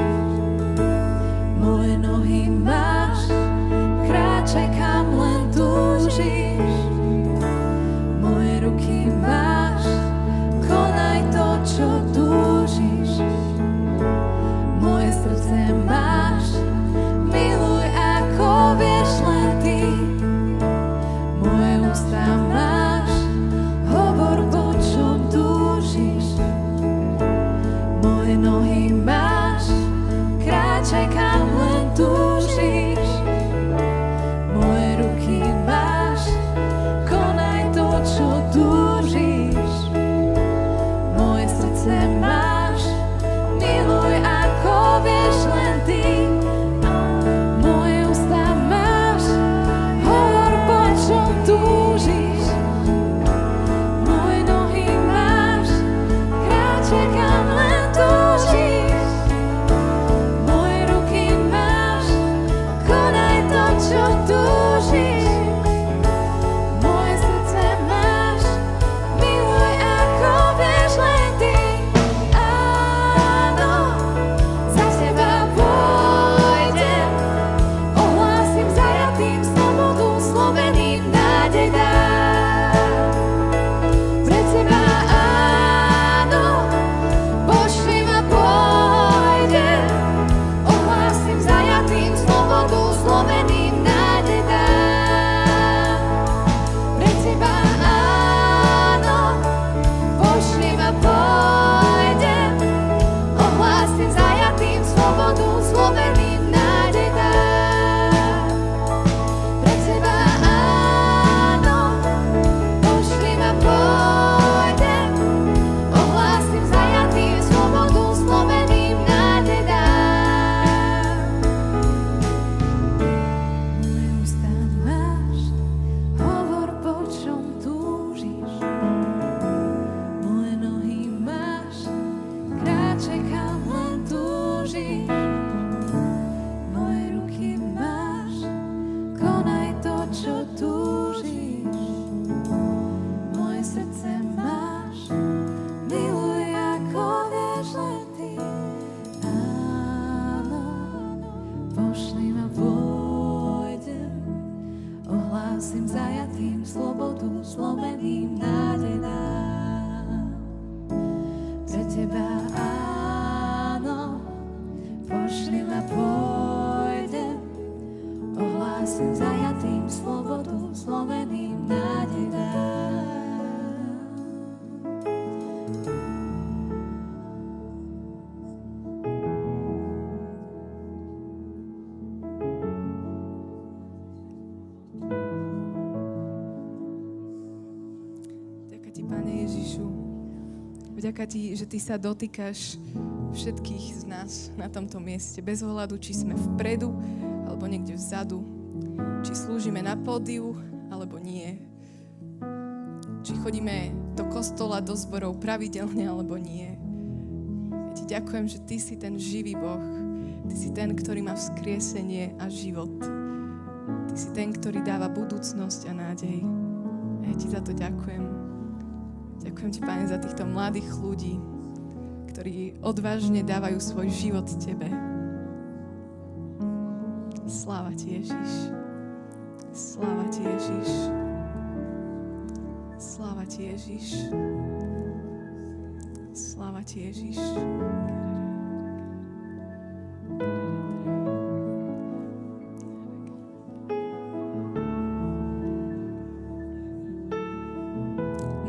[SPEAKER 4] Moje nohy máš, kráčaj, kam len túžiš. Moje ruky máš, konaj to, čo túžiš. Moje srdce máš, miluj, ako vieš len ty. Moje ústa máš, hovor, po čom túžiš. Moje nohy máš, kráčaj, kam len túžiš. Pošli ma, pôjdem, ohlásim zajatým slobodu, zlomeným nádej dám. Pre teba áno, pošli ma, pôjdem, ohlásim zajatým slobodu, zlomeným nádej dám.
[SPEAKER 2] Vďaka ti, že ty sa dotýkaš všetkých z nás na tomto mieste, bez ohľadu, či sme vpredu, alebo niekde vzadu, či slúžime na pódiu, alebo nie. Či chodíme do kostola, do zborov pravidelne, alebo nie. Ja ti ďakujem, že ty si ten živý Boh. Ty si ten, ktorý má vzkriesenie a život. Ty si ten, ktorý dáva budúcnosť a nádej. A ja ti za to ďakujem. Ďakujem ti, Pane, za týchto mladých ľudí, ktorí odvážne dávajú svoj život tebe. Sláva ti, Ježiš. Sláva ti, Ježiš. Sláva ti, Ježiš. Sláva ti, Ježiš.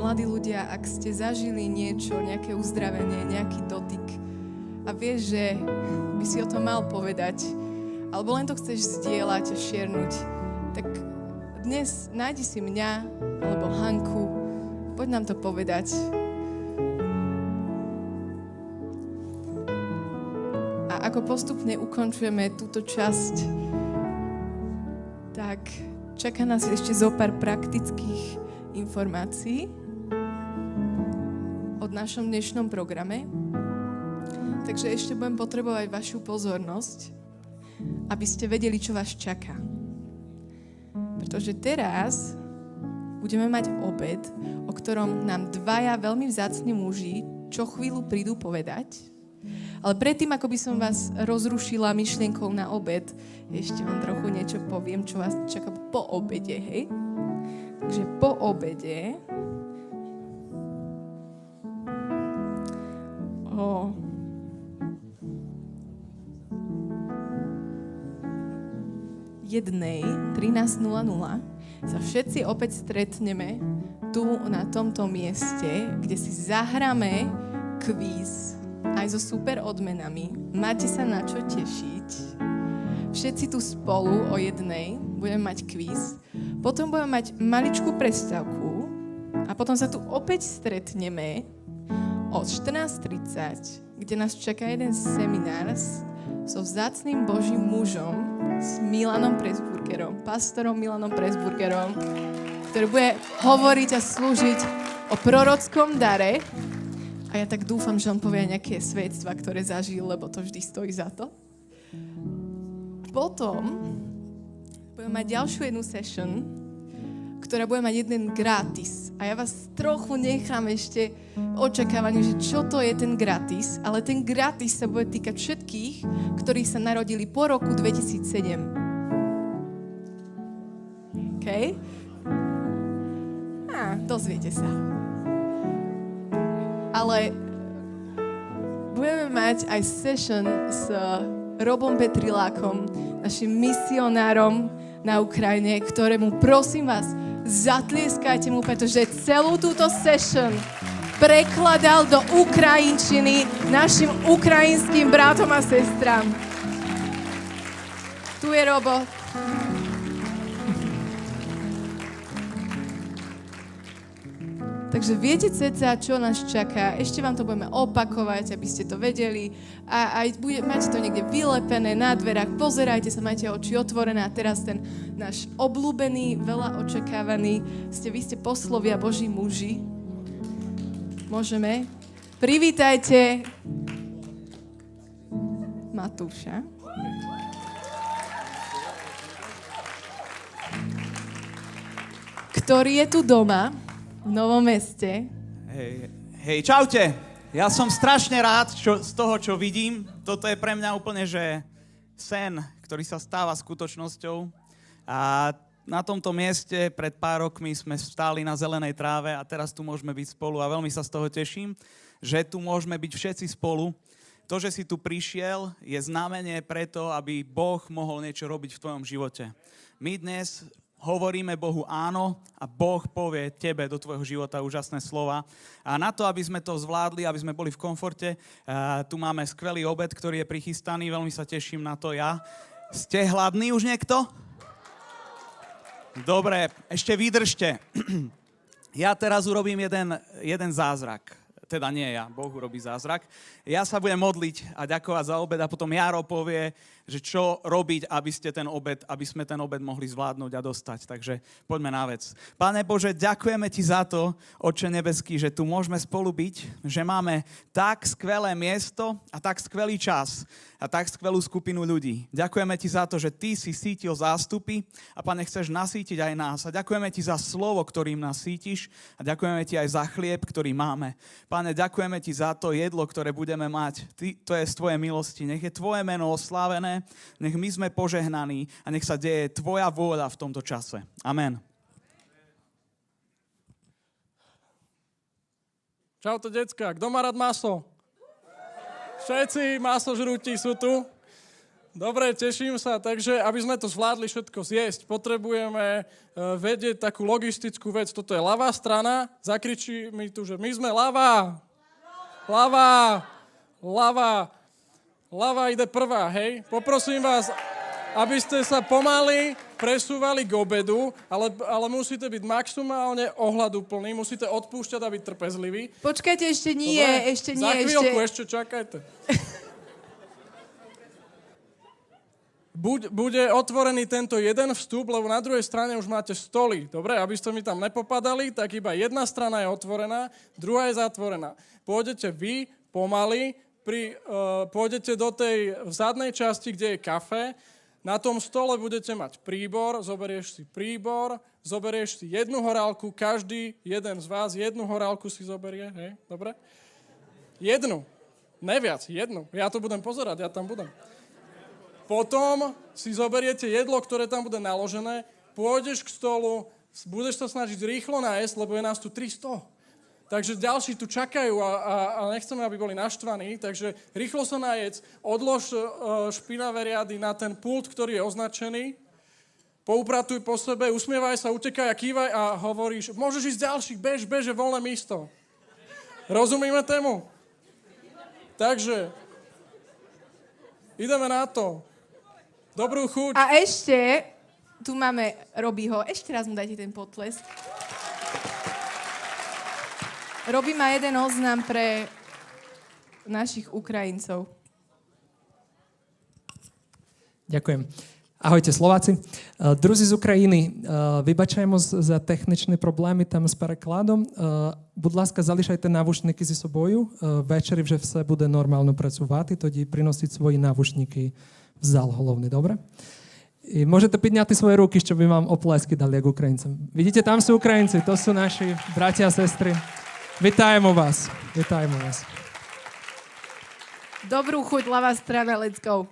[SPEAKER 2] Mladí ľudia, ak ste zažili niečo, nejaké uzdravenie, nejaký dotyk a vieš, že by si o tom mal povedať, alebo len to chceš zdieľať a šernúť, tak dnes nájdi si mňa alebo Hanku, poď nám to povedať. A ako postupne ukončujeme túto časť, tak čaká nás ešte zo pár praktických informácií o našom dnešnom programe. Takže ešte budem potrebovať vašu pozornosť, aby ste vedeli, čo vás čaká. Pretože teraz budeme mať obed, o ktorom nám dvaja veľmi vzácni muži čo chvíľu prídu povedať. Ale predtým, ako by som vás rozrušila myšlienkou na obed, ešte vám trochu niečo poviem, čo vás čaká po obede, hej? Takže po obede o 13:00 sa všetci opäť stretneme tu na tomto mieste, kde si zahráme kvíz aj so super odmenami. Máte sa na čo tešiť. Všetci tu spolu o 13:00 budeme mať kvíz. Potom budeme mať maličkú prestávku a potom sa tu opäť stretneme od 14:30, kde nás čaká jeden seminár so vzácnym Božím mužom, s Milanom Pressburgerom, pastorom Milanom Pressburgerom, ktorý bude hovoriť a slúžiť o prorockom dare. A ja tak dúfam, že on povie nejaké svedectvá, ktoré zažil, lebo to vždy stojí za to. Potom budeme mať ďalšiu jednu session, ktorá bude mať jeden gratis. A ja vás trochu nechám ešte v očakávaní, že čo to je ten gratis, ale ten gratis sa bude týkať všetkých, ktorí sa narodili po roku 2007. OK? Dozviete sa. Ale budeme mať aj session s Robom Petrilákom, našim misionárom na Ukrajine, ktorému prosím vás, zatlieskajte mu, pretože celú túto session prekladal do ukrajinčiny našim ukrajinským bratom a sestram. Tu je Robo. Takže viete cca, čo nás čaká. Ešte vám to budeme opakovať, aby ste to vedeli. A aj máte to niekde vylepené na dverách. Pozerajte sa, majte oči otvorené. A teraz ten náš obľúbený, veľa očakávaný, vy ste poslovia Boží muži. Môžeme? Privítajte Matúša. Ktorý je tu doma v Novom Meste.
[SPEAKER 7] Hej, čaute. Ja som strašne rád z toho, čo vidím. Toto je pre mňa úplne, že sen, ktorý sa stáva skutočnosťou. A na tomto mieste pred pár rokmi sme stáli na zelenej tráve a teraz tu môžeme byť spolu a veľmi sa z toho teším, že tu môžeme byť všetci spolu. To, že si tu prišiel, je znamenie preto, aby Boh mohol niečo robiť v tvojom živote. My dnes hovoríme Bohu áno a Boh povie tebe do tvojho života úžasné slova. A na to, aby sme to zvládli, aby sme boli v komforte, tu máme skvelý obed, ktorý je prichystaný, veľmi sa teším na to ja. Ste hladní už niekto? Dobre, ešte vydržte. Ja teraz urobím jeden zázrak. Teda nie ja, Boh urobí zázrak. Ja sa budem modliť a ďakovať za obed a potom Jaro povie, že čo robiť, aby sme ten obed mohli zvládnuť a dostať. Takže poďme na vec. Pane Bože, ďakujeme Ti za to, Otče nebeský, že tu môžeme spolu byť, že máme tak skvelé miesto a tak skvelý čas a tak skvelú skupinu ľudí. Ďakujeme Ti za to, že Ty si sítil zástupy a Pane, chceš nasítiť aj nás. A ďakujeme Ti za slovo, ktorým nás sítiš a ďakujeme Ti aj za chlieb, ktorý máme. Pane, ďakujeme Ti za to jedlo, ktoré budeme mať. To je z Tvojej milosti. Nech je Tvoje meno oslávené, nech my sme požehnaní a nech sa deje Tvoja vôľa v tomto čase. Amen.
[SPEAKER 8] Čaute, decka. Kto má rád maso? Všetci masožrúti sú tu. Dobre, teším sa. Takže, aby sme to zvládli všetko zjesť, potrebujeme vedieť takú logistickú vec. Toto je ľavá strana. Zakričí mi tu, že my sme ľavá. Ľavá. Ľavá. Ľava ide prvá, hej? Poprosím vás, aby ste sa pomaly presúvali k obedu, ale musíte byť maximálne ohľaduplní, musíte odpúšťať a byť trpezliví.
[SPEAKER 2] Počkajte, ešte nie,
[SPEAKER 8] dobre?
[SPEAKER 2] ešte nie.
[SPEAKER 8] Za chvíľku, ešte čakajte. Bude otvorený tento jeden vstup, lebo na druhej strane už máte stoly. Dobre, aby ste mi tam nepopadali, tak iba jedna strana je otvorená, druhá je zatvorená. Pôjdete vy pomaly, pôjdete do tej zadnej časti, kde je kafe. Na tom stole budete mať príbor, zoberieš si príbor, zoberieš si jednu horálku, každý jeden z vás jednu horálku si zoberie, hej, dobre? Jednu, neviac, jednu. Ja to budem pozerať, ja tam budem. Potom si zoberiete jedlo, ktoré tam bude naložené, pôjdeš k stolu, budeš sa snažiť rýchlo nájsť, lebo je nás tu 300. Takže ďalší tu čakajú a nechceme, aby boli naštvaní, takže rýchlo sa najedz, odlož špinavé riady na ten pult, ktorý je označený, poupratuj po sebe, usmievaj sa, utekaj a kývaj a hovoríš, môžeš ísť ďalší, bež, je voľné místo. Rozumíme tému? Takže, ideme na to. Dobrú chuť.
[SPEAKER 2] A ešte, tu máme Robiho, ešte raz mu dajte ten potlesk. Robí ma jeden oznam pre našich Ukrajincov.
[SPEAKER 9] Ďakujem. Ahojte Slováci. Друзі з України, вибачаємо за технічні проблеми там з перекладом. Будь ласка, залишайте навушники зі собою. Ввечері вже все буде нормально працювати, тоді приносіть свої навушники в зал головний, добре? І можете підняти свої руки, щоб ми вам оплески дали як українцям. Видите, там всі українці, то sú наші браті a сестри. Вітаємо вас. Вітаємо вас.
[SPEAKER 2] Dobrú chuť, ľavá strana, let's go.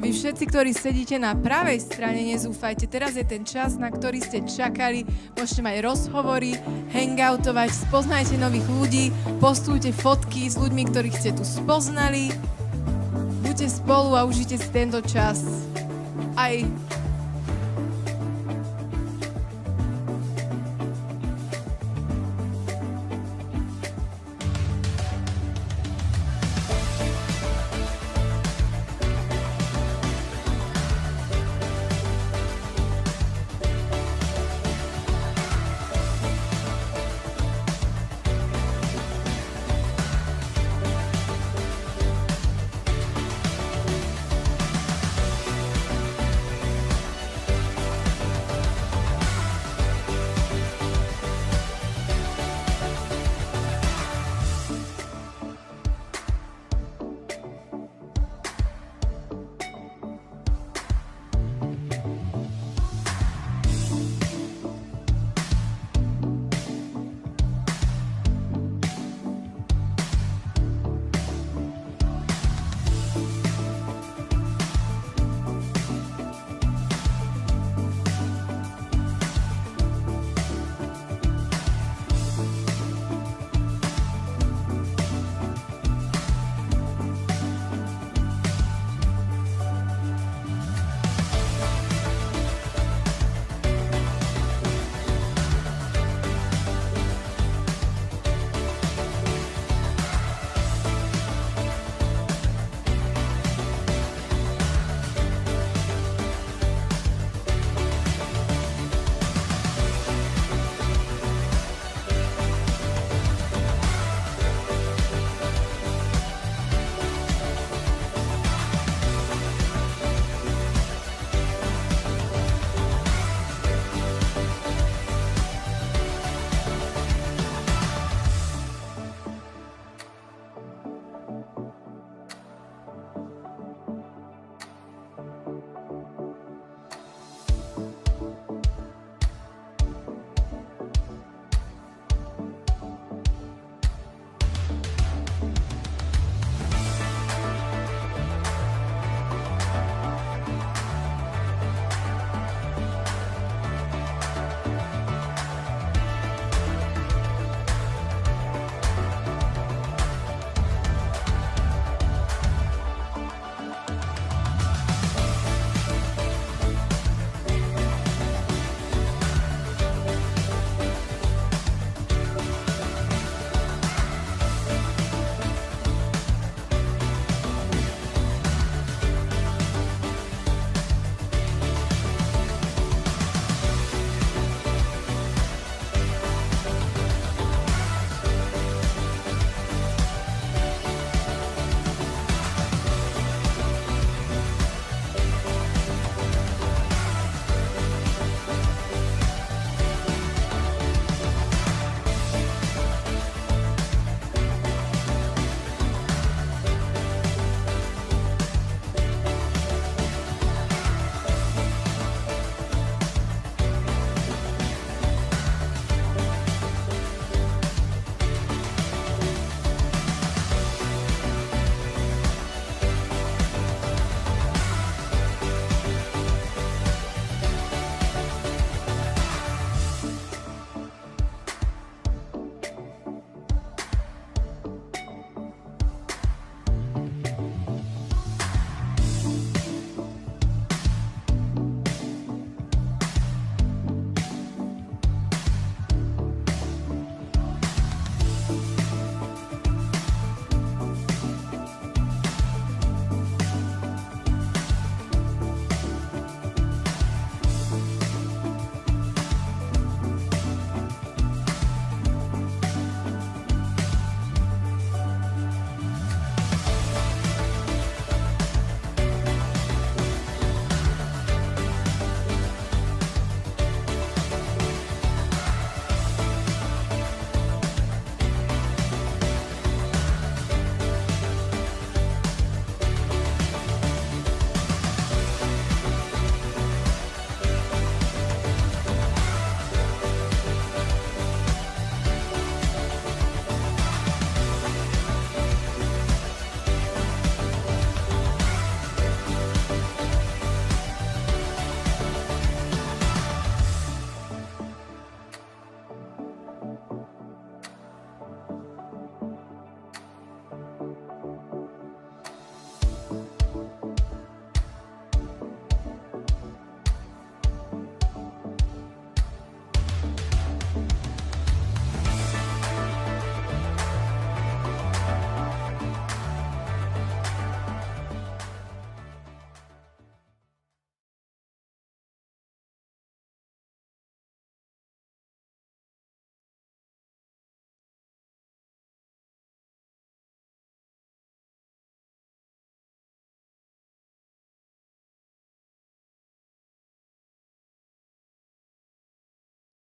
[SPEAKER 2] Vy všetci, ktorí sedíte na pravej strane, nezúfajte. Teraz je ten čas, na ktorý ste čakali. Môžete mať rozhovory, hangoutovať, spoznajte nových ľudí, postujte fotky s ľuďmi, ktorých ste tu spoznali. Buďte spolu a užite si tento čas aj